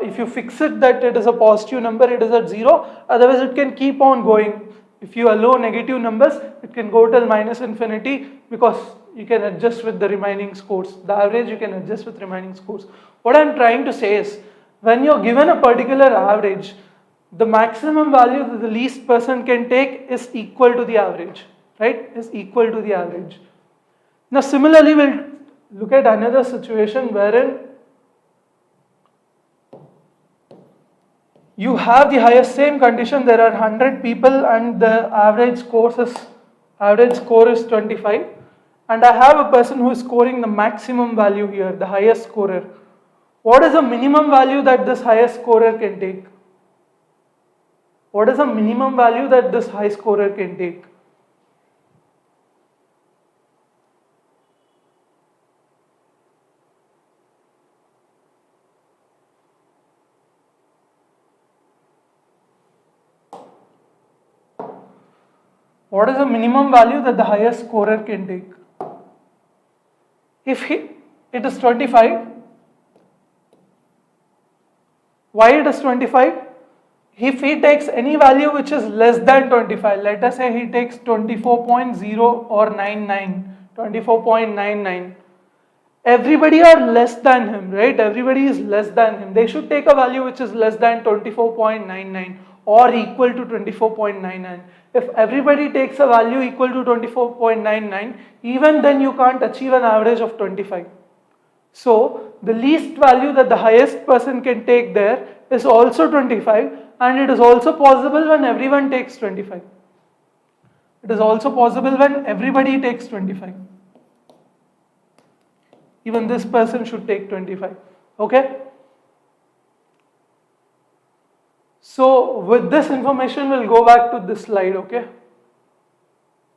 If you fix it that it is a positive number, it is at 0, otherwise it can keep on going. If you allow negative numbers, it can go till minus infinity because you can adjust with the remaining scores. The average you can adjust with remaining scores. What I am trying to say is, when you are given a particular average, the maximum value that the least person can take is equal to the average, right? Is equal to the average. Now similarly, we'll look at another situation wherein you have the highest, same condition, there are 100 people and the average score is 25 and I have a person who is scoring the maximum value here, the highest scorer. What is the minimum value that this highest scorer can take? What is the minimum value that this high scorer can take? What is the minimum value that the highest scorer can take? If it is 25, why it is 25? If he takes any value which is less than 25, let us say he takes 24.0 or 99, 24.99, everybody are less than him, right? Everybody is less than him. They should take a value which is less than 24.99 or equal to 24.99. If everybody takes a value equal to 24.99, even then you can't achieve an average of 25. So the least value that the highest person can take there is also 25, and it is also possible when everyone takes 25. It is also possible when everybody takes 25. Even this person should take 25. Okay? So with this information, we'll go back to this slide, okay?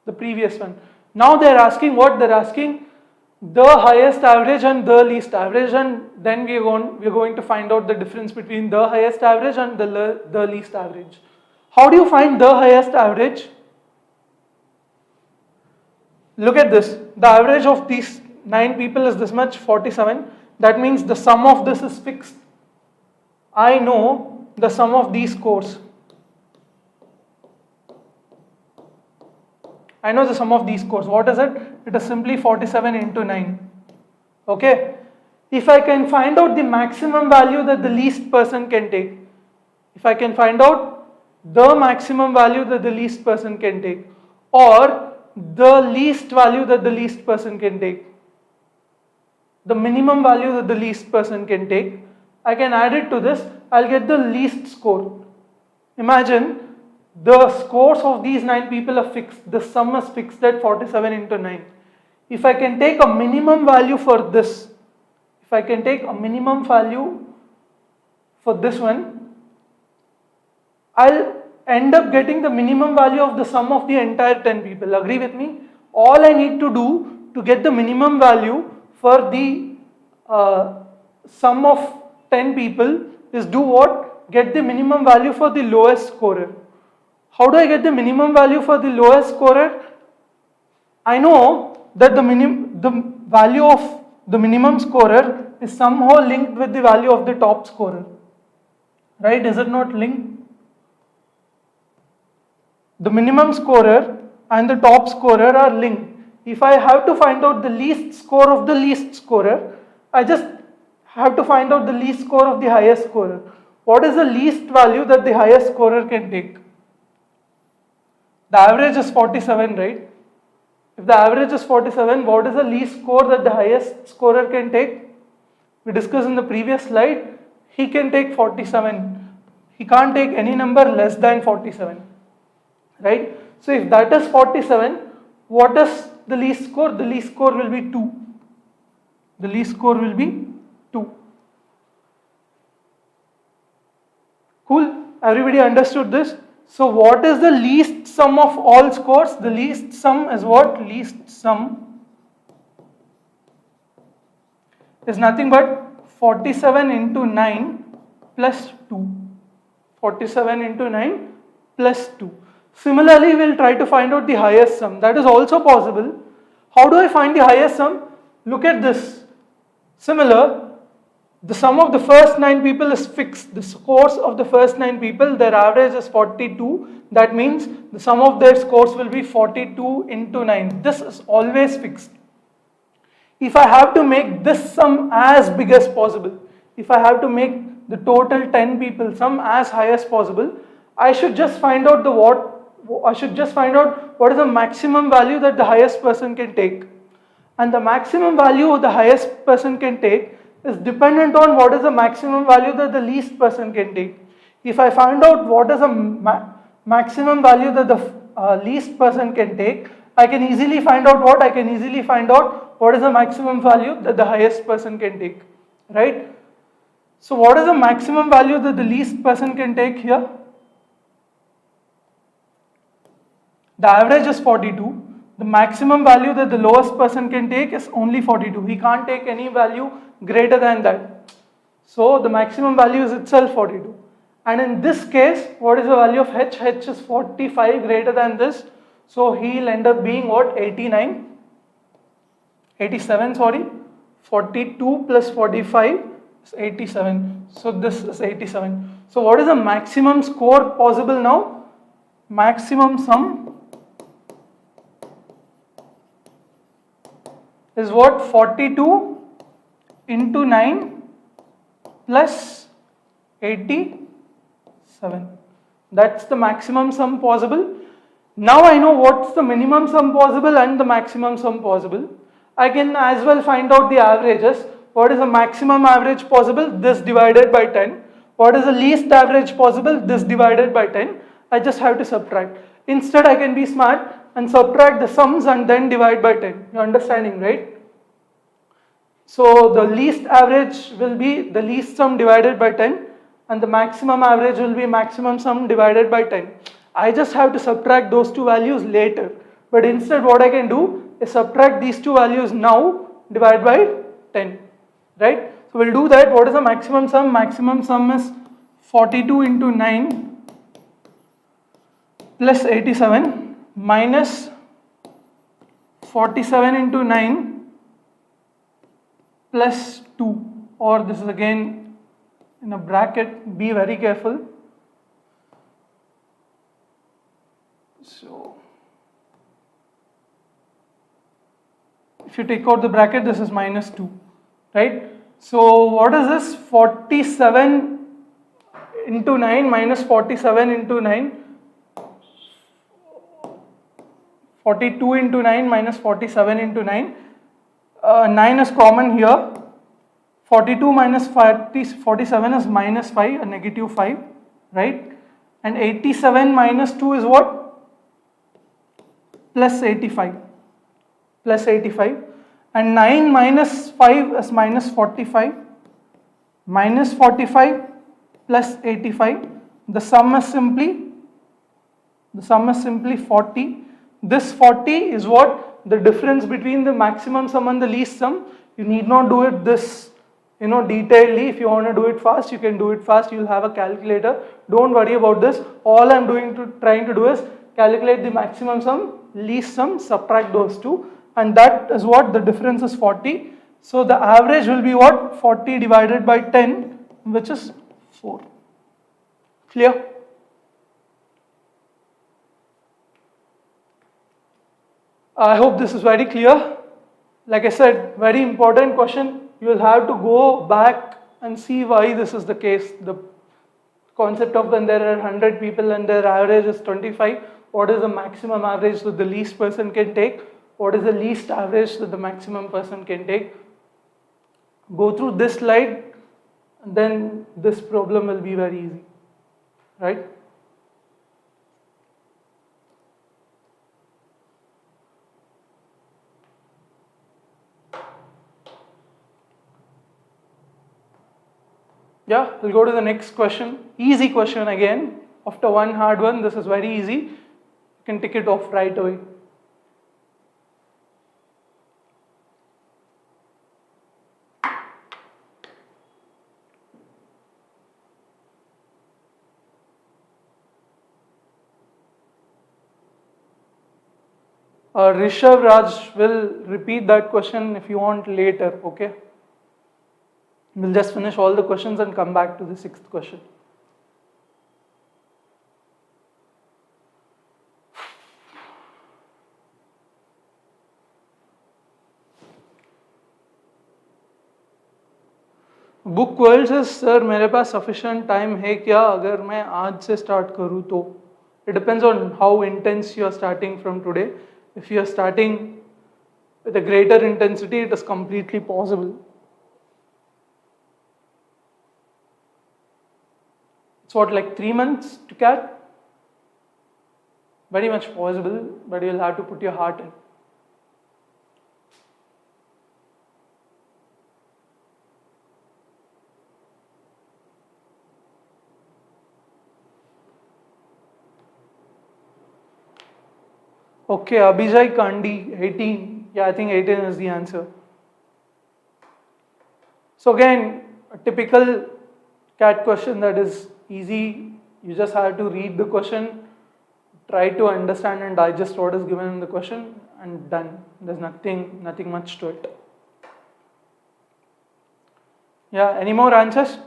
The previous one. Now they're asking what? They're asking the highest average and the least average, and then we're going to find out the difference between the highest average and the least average. How do you find the highest average? Look at this. The average of these 9 people is this much, 47. That means the sum of this is fixed. I know the sum of these scores. I know the sum of these scores. What is it? It is simply 47 into 9. Okay. If I can find out the maximum value that the least person can take, if I can find out the maximum value that the least person can take, or the least value that the least person can take, the minimum value that the least person can take, I can add it to this, I'll get the least score. Imagine the scores of these 9 people are fixed, the sum is fixed at 47 into 9. If I can take a minimum value for this, if I can take a minimum value for this one, I'll end up getting the minimum value of the sum of the entire 10 people. Agree with me? All I need to do to get the minimum value for the sum of 10 people is do what? Get the minimum value for the lowest scorer. How do I get the minimum value for the lowest scorer? I know that the value of the minimum scorer is somehow linked with the value of the top scorer. Right? Is it not linked? The minimum scorer and the top scorer are linked. If I have to find out the least score of the least scorer, I just have to find out the least score of the highest scorer. What is the least value that the highest scorer can take? The average is 47, right? If the average is 47, what is the least score that the highest scorer can take? We discussed in the previous slide, he can take 47. He can't take any number less than 47, right? So if that is 47, what is the least score? The least score will be 2. The least score will be 2. Cool? Everybody understood this? So what is the least sum of all scores? The least sum is what? Least sum is nothing but 47 into 9 plus 2. 47 into 9 plus 2. Similarly, we will try to find out the highest sum. That is also possible. How do I find the highest sum? Look at this. Similar. The sum of the first 9 people is fixed. The scores of the first 9 people, their average is 42. That means the sum of their scores will be 42 into 9. This is always fixed. If I have to make this sum as big as possible, if I have to make the total 10 people sum as high as possible, I should just find out what is the maximum value that the highest person can take. And the maximum value the highest person can take is dependent on what is the maximum value that the least person can take. If I find out what is the maximum value that the least person can take, I can easily find out what? I can easily find out what is the maximum value that the highest person can take, right? So what is the maximum value that the least person can take here? The average is 42. The maximum value that the lowest person can take is only 42. He can't take any value greater than that. So the maximum value is itself 42. And in this case, what is the value of h? H is 45 greater than this. So he'll end up being what? 87, sorry. 42 plus 45 is 87. So this is 87. So what is the maximum score possible now? Maximum sum is what? 42 into 9 plus 87. That's the maximum sum possible. Now I know what's the minimum sum possible and the maximum sum possible. I can as well find out the averages. What is the maximum average possible? This divided by 10. What is the least average possible? This divided by 10. I just have to subtract. Instead, I can be smart and subtract the sums and then divide by 10. You're understanding, right? So the least average will be the least sum divided by 10 and the maximum average will be maximum sum divided by 10. I just have to subtract those two values later. But instead what I can do is subtract these two values now, divide by 10. Right? So we'll do that. What is the maximum sum? Maximum sum is 42 into 9 plus 87 minus 47 into 9 plus 2, or this is again in a bracket. Be very careful. So if you take out the bracket, this is minus 2, right? So what is this? 47 into 9 minus 47 into 9. 42 into 9 minus 47 into 9. 9 is common here. 42 minus 47 is minus 5, a negative 5, right? And 87 minus 2 is what? Plus 85. Plus 85. And 9 minus 5 is minus 45. Minus 45 plus 85. The sum is simply 40. This 40 is what? The difference between the maximum sum and the least sum. You need not do it this detailedly. If you want to do it fast, you can do it fast. You'll have a calculator. Don't worry about this. All I'm trying to do is calculate the maximum sum, least sum, subtract those two, and that is what? The difference is 40. So the average will be what? 40 divided by 10, which is 4. Clear? I hope this is very clear. Like I said, very important question. You will have to go back and see why this is the case. The concept of when there are 100 people and their average is 25, what is the maximum average that the least person can take? What is the least average that the maximum person can take? Go through this slide, and then this problem will be very easy, right? Yeah, we'll go to the next question. Easy question again. After one hard one, this is very easy. You can tick it off right away. Rishabh Raj will repeat that question if you want later, okay? We'll just finish all the questions and come back to the 6th question. Book world से sir मेरे पास sufficient time है क्या अगर मैं आज से start करूँ तो? It depends on how intense you are starting from today. If you are starting with a greater intensity, it is completely possible. It's what, like 3 months to CAT? Very much possible, but you'll have to put your heart in. Okay, Abhijay Kandi, 18. Yeah, I think 18 is the answer. So again, a typical CAT question that is easy. You just have to read the question, try to understand and digest what is given in the question and done. There's nothing much to it. Yeah, any more answers?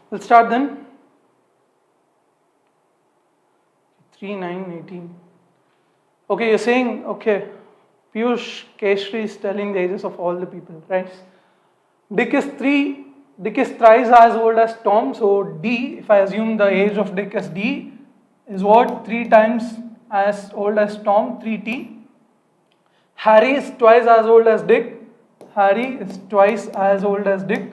We'll start then. 3, 9, 18. Okay, you're saying, okay, Piyush Keshri is telling the ages of all the people, right? Dick is thrice as old as Tom, so D, if I assume the age of Dick as D, is what? 3 times as old as Tom, 3T. Harry is twice as old as Dick. Harry is twice as old as Dick.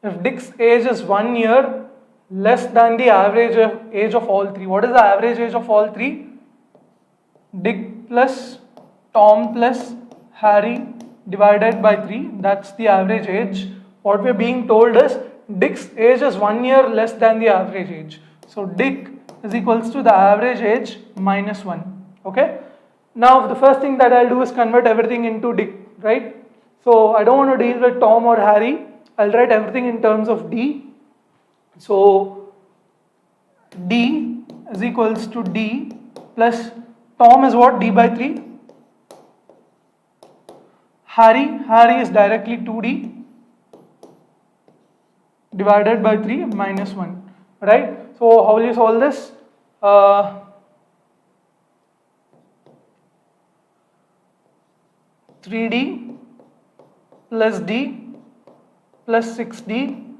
If Dick's age is 1 year less than the average age of all three, what is the average age of all three? Dick plus Tom plus Harry divided by 3, that's the average age. What we are being told is Dick's age is 1 year less than the average age. So Dick is equals to the average age minus 1. Okay. Now the first thing that I'll do is convert everything into Dick, right? So I don't want to deal with Tom or Harry. I'll write everything in terms of D. So D is equals to D plus Tom is what? D by 3. Harry is directly 2D divided by 3 minus 1, right? So how will you solve this? 3D plus D plus 6D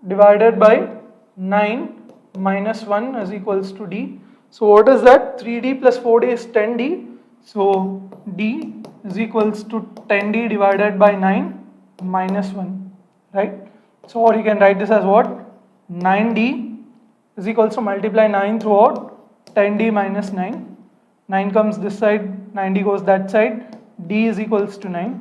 divided by 9 minus 1 is equals to D. So what is that? 3D plus 4D is 10D. So D is equals to 10D divided by 9 minus 1, right? So what you can write this as what? 9D is equals to multiply 9 throughout 10D minus 9. 9 comes this side, 9D goes that side. D is equals to 9.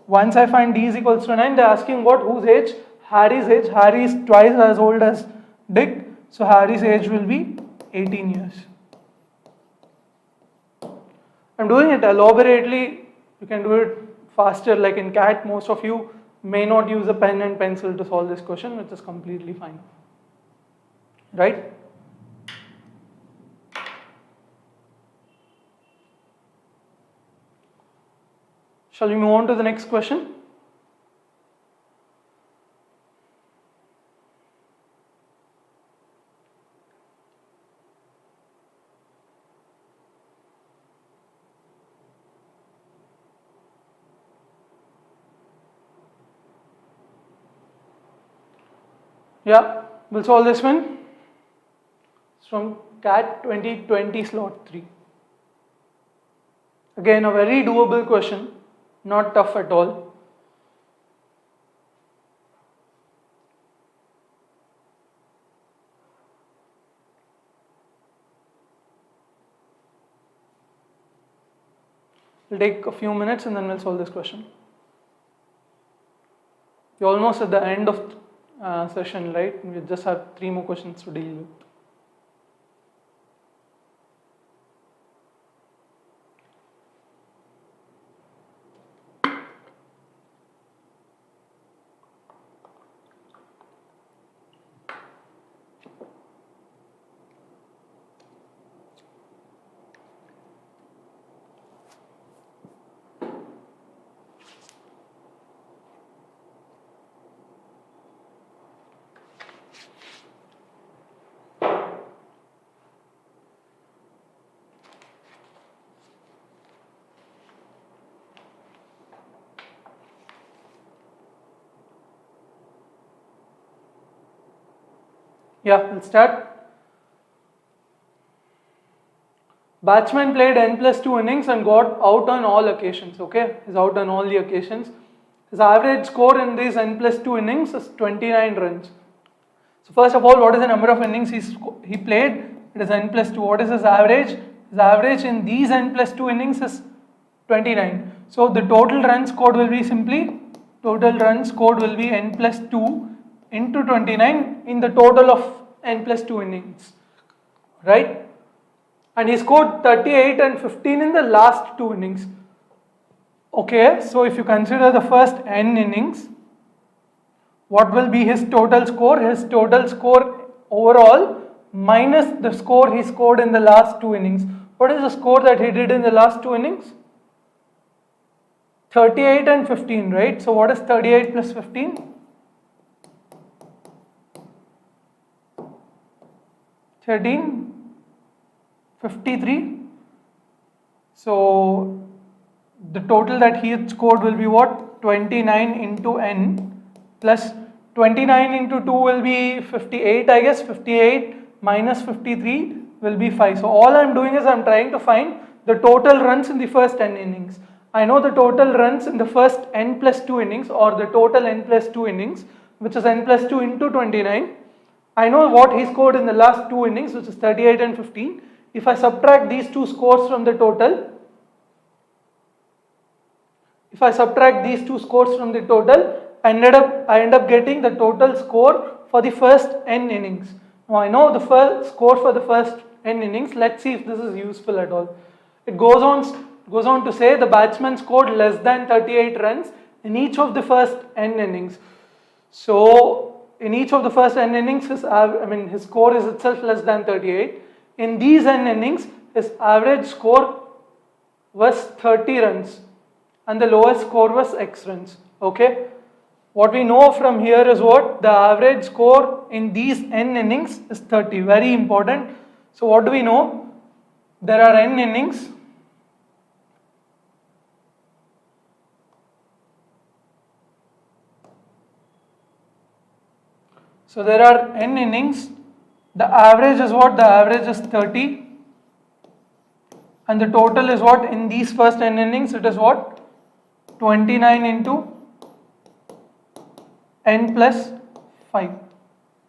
Once I find D is equals to 9, they're asking what? Whose age? Harry's age. Harry is twice as old as Dick. So Harry's age will be 18 years. I'm doing it elaborately. You can do it faster. Like in CAT, most of you may not use a pen and pencil to solve this question, which is completely fine. Right? Shall we move on to the next question? Yeah, we'll solve this one. It's from CAT 2020 slot 3. Again, a very doable question. Not tough at all. We'll take a few minutes and then we'll solve this question. We're almost at the end of session, right? We just have 3 more questions to deal with. Yeah, we'll start. Batsman played n+2 innings and got out on all occasions. Okay, he's out on all the occasions. His average score in these n+2 innings is 29 runs. So first of all, what is the number of innings he played? It is n plus 2. What is his average? His average in these n plus 2 innings is 29. So the total runs scored will be simply, total runs scored will be n plus 2 into 29 in the total of n plus 2 innings, right? And he scored 38 and 15 in the last 2 innings. Okay, so if you consider the first n innings, what will be his total score? His total score overall minus the score he scored in the last 2 innings. What is the score that he did in the last 2 innings? 38 and 15, right? So what is 38 plus 15? 13, 53. So the total that he had scored will be what? 29 into n plus 29 into 2 will be 58, I guess. 58 minus 53 will be 5. So all I'm doing is I'm trying to find the total runs in the first n innings. I know the total runs in the first n plus 2 innings, or the total n plus 2 innings, which is n plus 2 into 29. I know what he scored in the last 2 innings, which is 38 and 15. If I subtract these two scores from the total, I end up getting the total score for the first n innings. Now I know the first score for the first n innings. Let's see if this is useful at all. It goes on to say the batsman scored less than 38 runs in each of the first n innings. So in each of the first n innings, his score is itself less than 38. In these n innings, his average score was 30 runs and the lowest score was x runs. Okay. What we know from here is what? The average score in these n innings is 30. Very important. So what do we know? There are n innings. So there are n innings. The average is what? The average is 30. And the total is what? In these first n innings, it is what? 29 into n plus 5,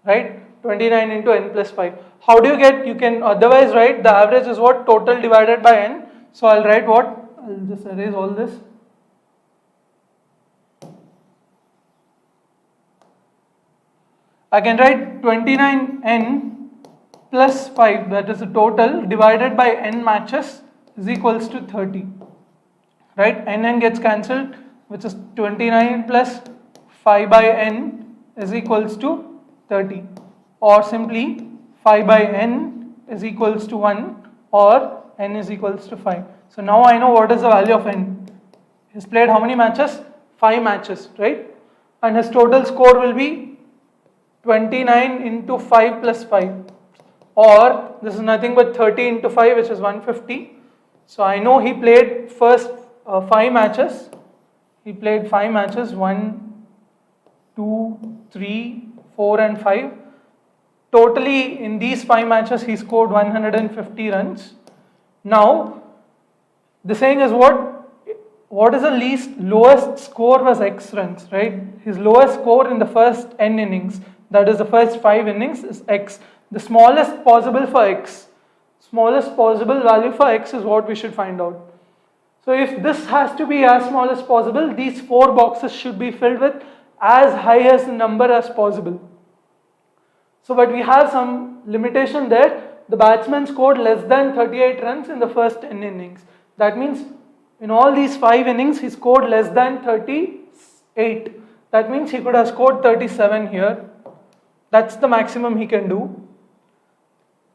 right? 29 into n plus 5. How do you get? You can otherwise write the average is what? Total divided by n. So I'll write what? I'll just erase all this. I can write 29n plus 5, that is the total, divided by n matches is equals to 30. Right? N gets cancelled, which is 29 plus 5 by n is equals to 30. Or simply 5 by n is equals to 1, or n is equals to 5. So now I know what is the value of n. He's played how many matches? 5 matches, right? And his total score will be 29 into 5 plus 5, or this is nothing but 30 into 5, which is 150. So I know he played first 5 matches. He played 5 matches, 1, 2, 3, 4 and 5. Totally in these 5 matches he scored 150 runs. Now the saying is what is the lowest score was x runs, right? His lowest score in the first n innings, that is the first 5 innings, is x. The smallest possible for x, smallest possible value for x is what we should find out. So if this has to be as small as possible, these 4 boxes should be filled with as high as number as possible. So but we have some limitation there. The batsman scored less than 38 runs in the first 10 innings. That means in all these 5 innings he scored less than 38. That means he could have scored 37 here. That's the maximum he can do.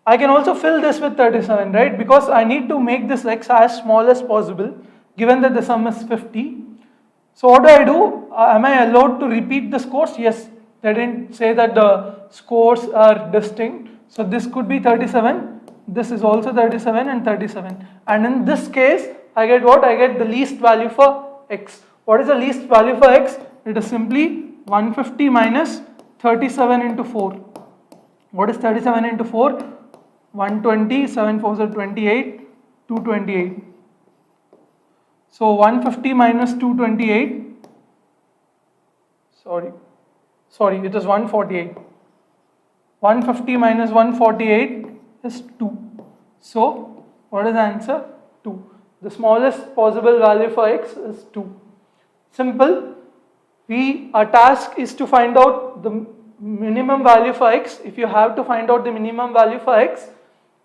I can also fill this with 37, right? Because I need to make this x as small as possible, given that the sum is 50. So what do? Am I allowed to repeat the scores? Yes. They didn't say that the scores are distinct. So this could be 37. This is also 37 and 37. And in this case, I get what? I get the least value for x. What is the least value for x? It is simply 150 minus 37 into 4. What is 37 into 4? 120, 7 4s are 28, 228. So 150 minus 228, sorry, it is 148. 150 minus 148 is 2. So what is the answer? 2. The smallest possible value for x is 2. Simple. Our task is to find out the minimum value for x. If you have to find out the minimum value for x,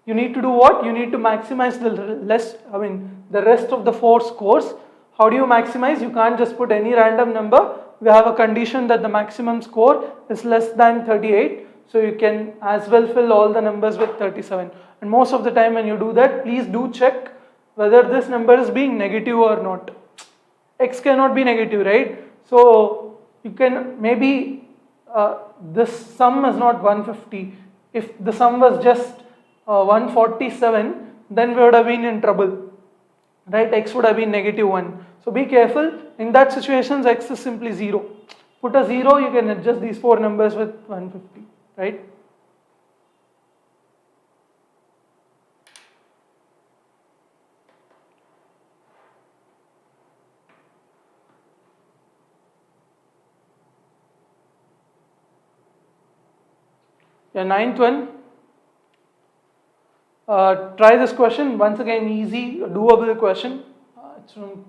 you need to do what? You need to maximize the rest of the 4 scores. How do you maximize? You can't just put any random number. We have a condition that the maximum score is less than 38. So you can as well fill all the numbers with 37. And most of the time when you do that, please do check whether this number is being negative or not. X cannot be negative, right? So you can maybe this sum is not 150. If the sum was just 147, then we would have been in trouble, right? X would have been -1. So be careful. In that situations, x is simply 0. Put a 0, you can adjust these 4 numbers with 150, right? Yeah, 9th one. Try this question. Once again, easy, doable question. It's from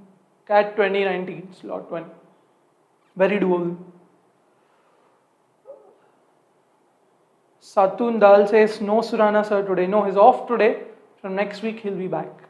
CAT 2019, slot 1. Very doable. Satun Dal says, no Surana sir today. No, he's off today. From next week, he'll be back.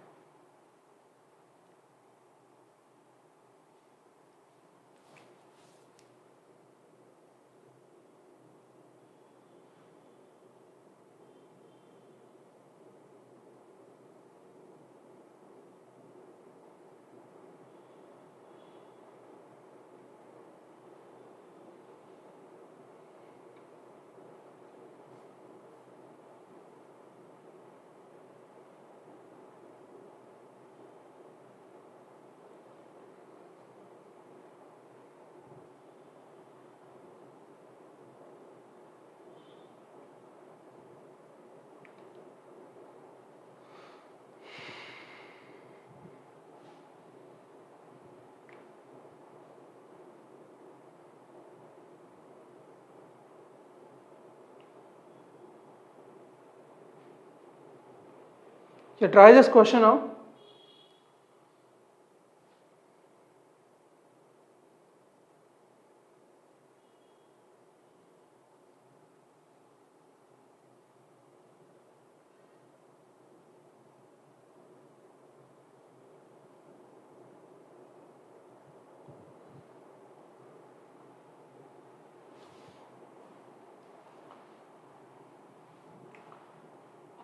Okay, try this question now.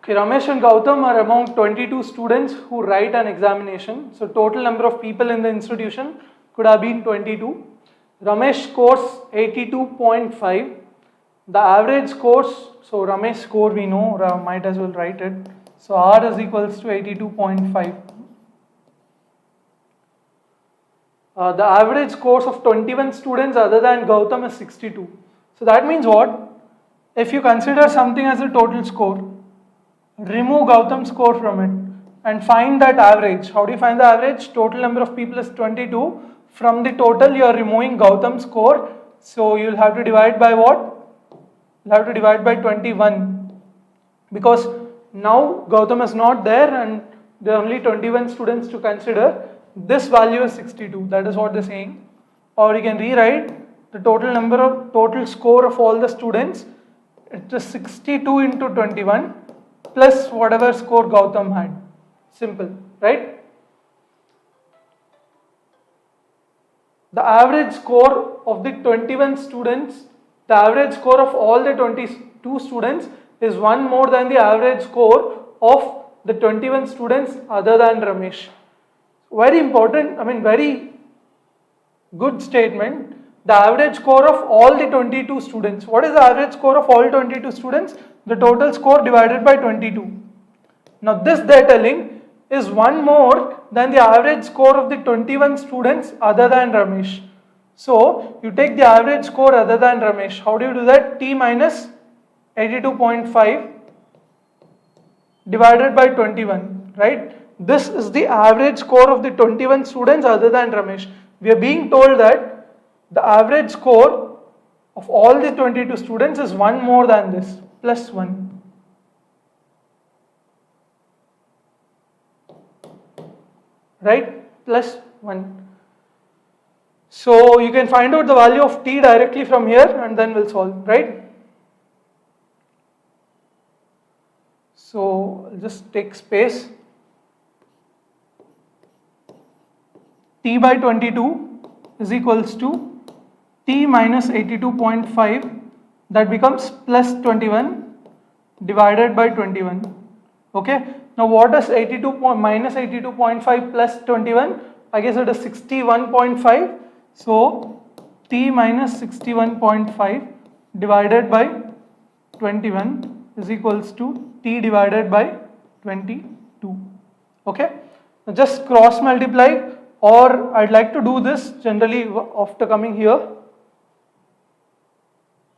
Okay, Ramesh and Gautam are among 22 students who write an examination. So total number of people in the institution could have been 22. Ramesh scores 82.5. The average scores, so Ramesh score we know, might as well write it. So R is equals to 82.5. The average scores of 21 students other than Gautam is 62. So that means what? If you consider something as a total score, remove Gautam's score from it and find that average. How do you find the average? Total number of people is 22. From the total, you are removing Gautam's score. So you'll have to divide by what? You'll have to divide by 21. Because now Gautam is not there and there are only 21 students to consider. This value is 62. That is what they're saying. Or you can rewrite the total score of all the students. It is 62 into 21. Plus whatever score Gautam had. Simple, right? The average score of the 21 students, the average score of all the 22 students is one more than the average score of the 21 students other than Ramesh. Very important, very good statement. The average score of all the 22 students. What is the average score of all 22 students? The total score divided by 22. Now this they're telling is one more than the average score of the 21 students other than Ramesh. So you take the average score other than Ramesh. How do you do that? T minus 82.5 divided by 21, right? This is the average score of the 21 students other than Ramesh. We are being told that the average score of all the 22 students is one more than this. plus 1. Right? Plus 1. So you can find out the value of t directly from here and then we'll solve, right? So I'll just take space. T by 22 is equals to t minus 82.5, that becomes plus 21 divided by 21. Okay, now what is 82 minus 82.5 plus 21? I guess it is 61.5. So t minus 61.5 divided by 21 is equals to t divided by 22. Okay, now just cross multiply, or I'd like to do this generally after coming here.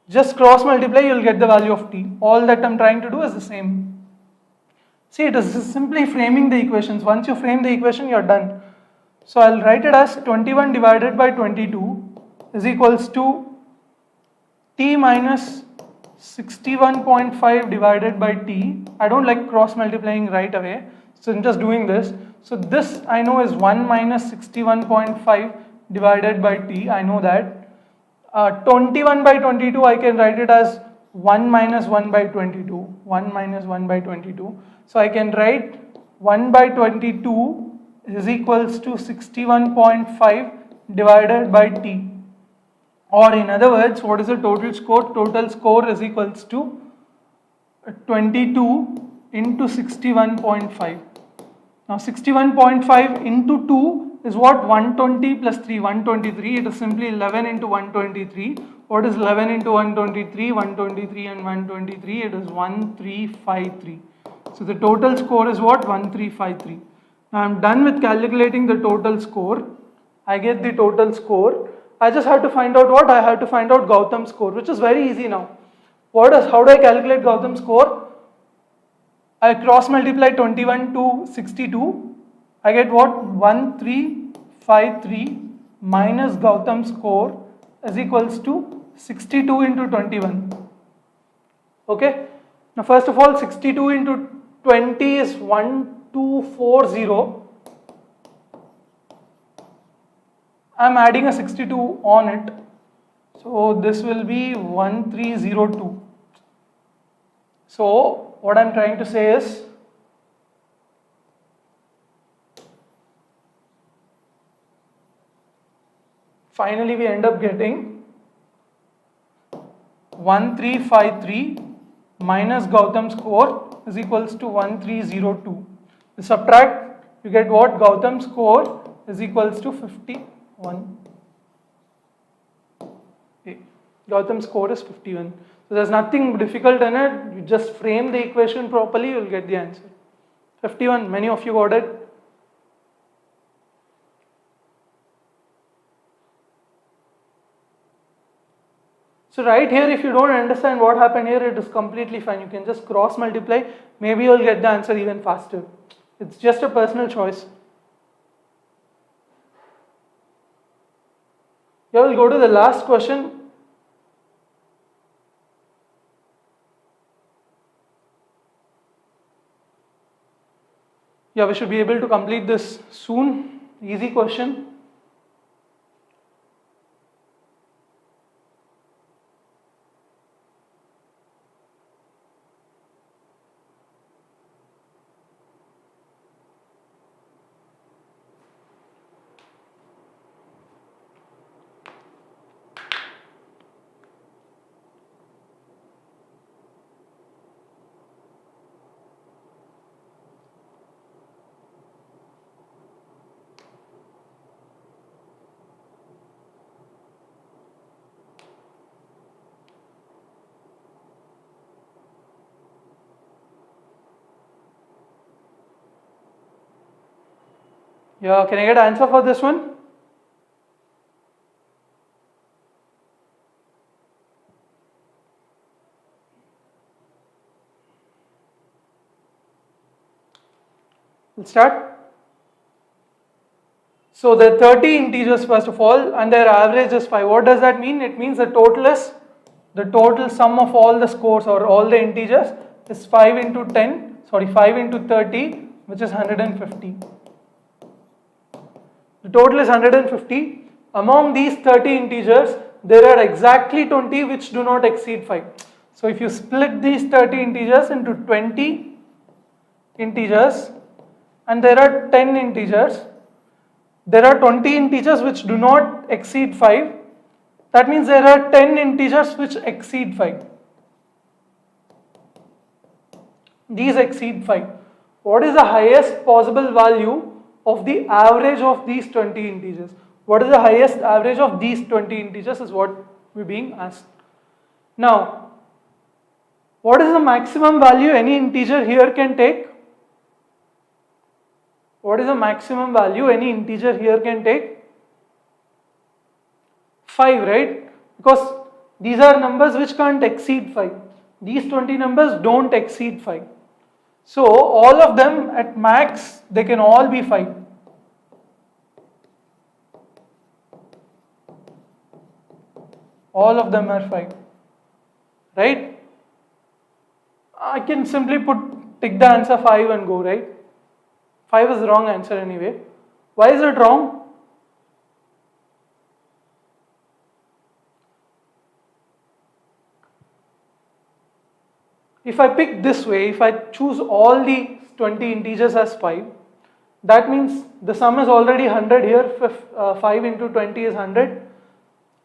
Just cross multiply, you'll get the value of t. All that I'm trying to do is the same. See, it is simply framing the equations. Once you frame the equation, you're done. So I'll write it as 21 divided by 22 is equals to t minus 61.5 divided by t. I don't like cross multiplying right away, so I'm just doing this. So this I know is 1 minus 61.5 divided by t. I know that. 21 by 22 I can write it as 1 minus 1 by 22. 1 minus 1 by 22. So I can write 1 by 22 is equals to 61.5 divided by t. Or in other words, what is the total score? Total score is equals to 22 into 61.5. Now 61.5 into 2 is what? 120 plus 3, 123. It is simply 11 into 123. What is 11 into 123? 123 and 123. It is 1353. So the total score is what? 1353. Now I am done with calculating the total score. I get the total score. I just have to find out what? I have to find out Gautam's score, which is very easy now. How do I calculate Gautam's score? I cross multiply 21 to 62. I get what? 1353 minus Gautam's score is equals to 62 into 21. Okay. Now first of all, 62 into 20 is 1240. I am adding a 62 on it. So this will be 1302. So what I am trying to say is, finally we end up getting 1353 minus Gautam's score is equals to 1302. You subtract, you get what? Gautam's score is equals to 51. Okay. Gautam's score is 51. So there's nothing difficult in it. You just frame the equation properly, you'll get the answer. 51, many of you got it. So right here, if you don't understand what happened here, it is completely fine. You can just cross multiply. Maybe you'll get the answer even faster. It's just a personal choice. Here we'll go to the last question. Yeah, we should be able to complete this soon. Easy question. Yeah, can I get an answer for this one? We'll start. So there are 30 integers first of all, and their average is 5. What does that mean? It means the total is the total sum of all the scores or all the integers is 5 into 5 into 30, which is 150. The total is 150. Among these 30 integers, there are exactly 20 which do not exceed 5. So if you split these 30 integers into 20 integers and there are 10 integers, there are 20 integers which do not exceed 5. That means there are 10 integers which exceed 5. These exceed 5. What is the highest possible value of the average of these 20 integers? What is the highest average of these 20 integers is what we're being asked. Now, what is the maximum value any integer here can take? What is the maximum value any integer here can take? 5, right? Because these are numbers which can't exceed 5. These 20 numbers don't exceed 5. So all of them at max, they can all be 5. All of them are 5. Right? I can simply tick the answer 5 and go, right? 5 is the wrong answer anyway. Why is it wrong? If I pick this way, if I choose all the 20 integers as 5, that means the sum is already 100 here, 5 into 20 is 100.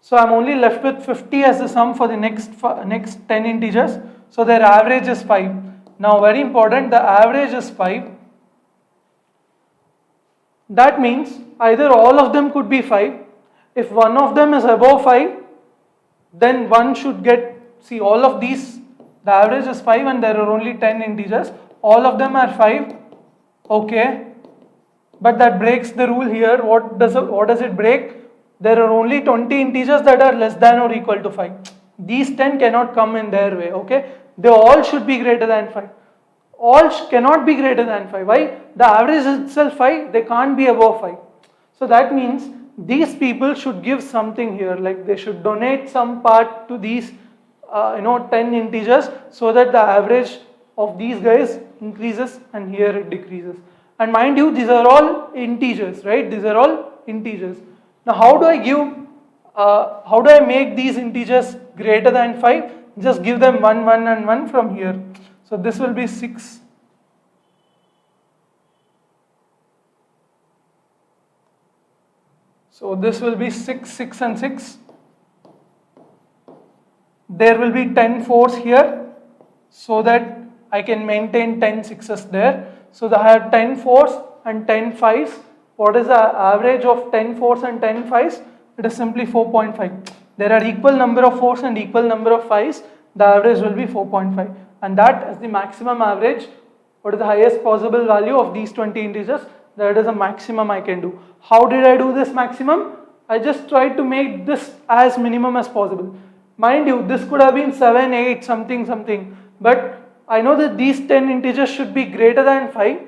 So I'm only left with 50 as the sum for the next 10 integers. So their average is 5. Now very important, the average is 5. That means either all of them could be 5. If one of them is above 5, then one should get, see all of these, the average is 5 and there are only 10 integers. All of them are 5. Okay. But that breaks the rule here. What does it break? There are only 20 integers that are less than or equal to 5. These 10 cannot come in their way. Okay. They all should be greater than 5. All cannot be greater than 5. Why? The average is itself 5. They can't be above 5. So that means these people should give something here. Like they should donate some part to these 10 integers so that the average of these guys increases and here it decreases. And mind you, these are all integers, right? These are all integers. Now how do I make these integers greater than 5? Just give them 1, 1 and 1 from here. So this will be 6. So this will be 6, 6 and 6. There will be 10 4s here so that I can maintain 10 6s there. So I have 10 4s and 10 5s. What is the average of 10 4s and 10 5s? It is simply 4.5. There are equal number of 4s and equal number of 5s. The average will be 4.5. And that is the maximum average. What is the highest possible value of these 20 integers? That is a maximum I can do. How did I do this maximum? I just tried to make this as minimum as possible. Mind you, this could have been 7, 8, something. But I know that these 10 integers should be greater than 5.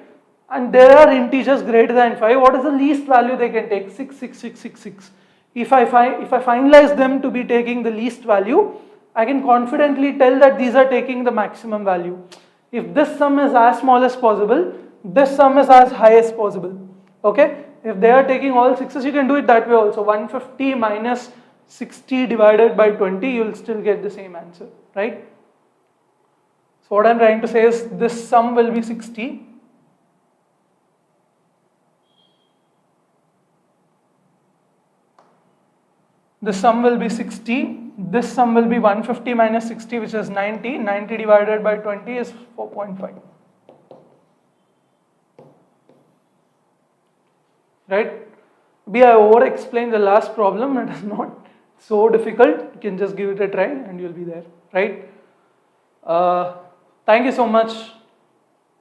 And there are integers greater than 5. What is the least value they can take? 6, 6, 6, 6, 6. If I finalize them to be taking the least value, I can confidently tell that these are taking the maximum value. If this sum is as small as possible, this sum is as high as possible. Okay? If they are taking all 6s, you can do it that way also. 150 minus 60 divided by 20, you will still get the same answer, right? So what I am trying to say is this sum will be 60. This sum will be 60. This sum will be 150 minus 60, which is 90. 90 divided by 20 is 4.5. Right? Maybe I over-explained the last problem. It is not so difficult. You can just give it a try and you'll be there. Right? Thank you so much.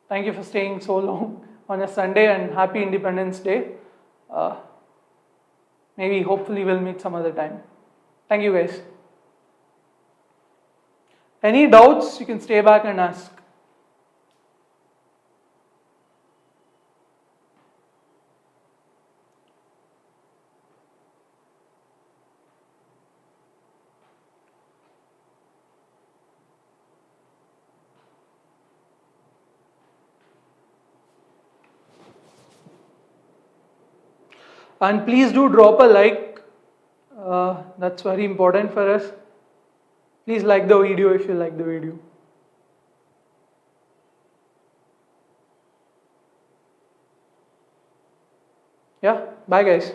Thank you for staying so long on a Sunday, and happy Independence Day. Maybe hopefully we'll meet some other time. Thank you guys. Any doubts, you can stay back and ask. And please do drop a like. That's very important for us. Please like the video if you like the video. Yeah, bye guys.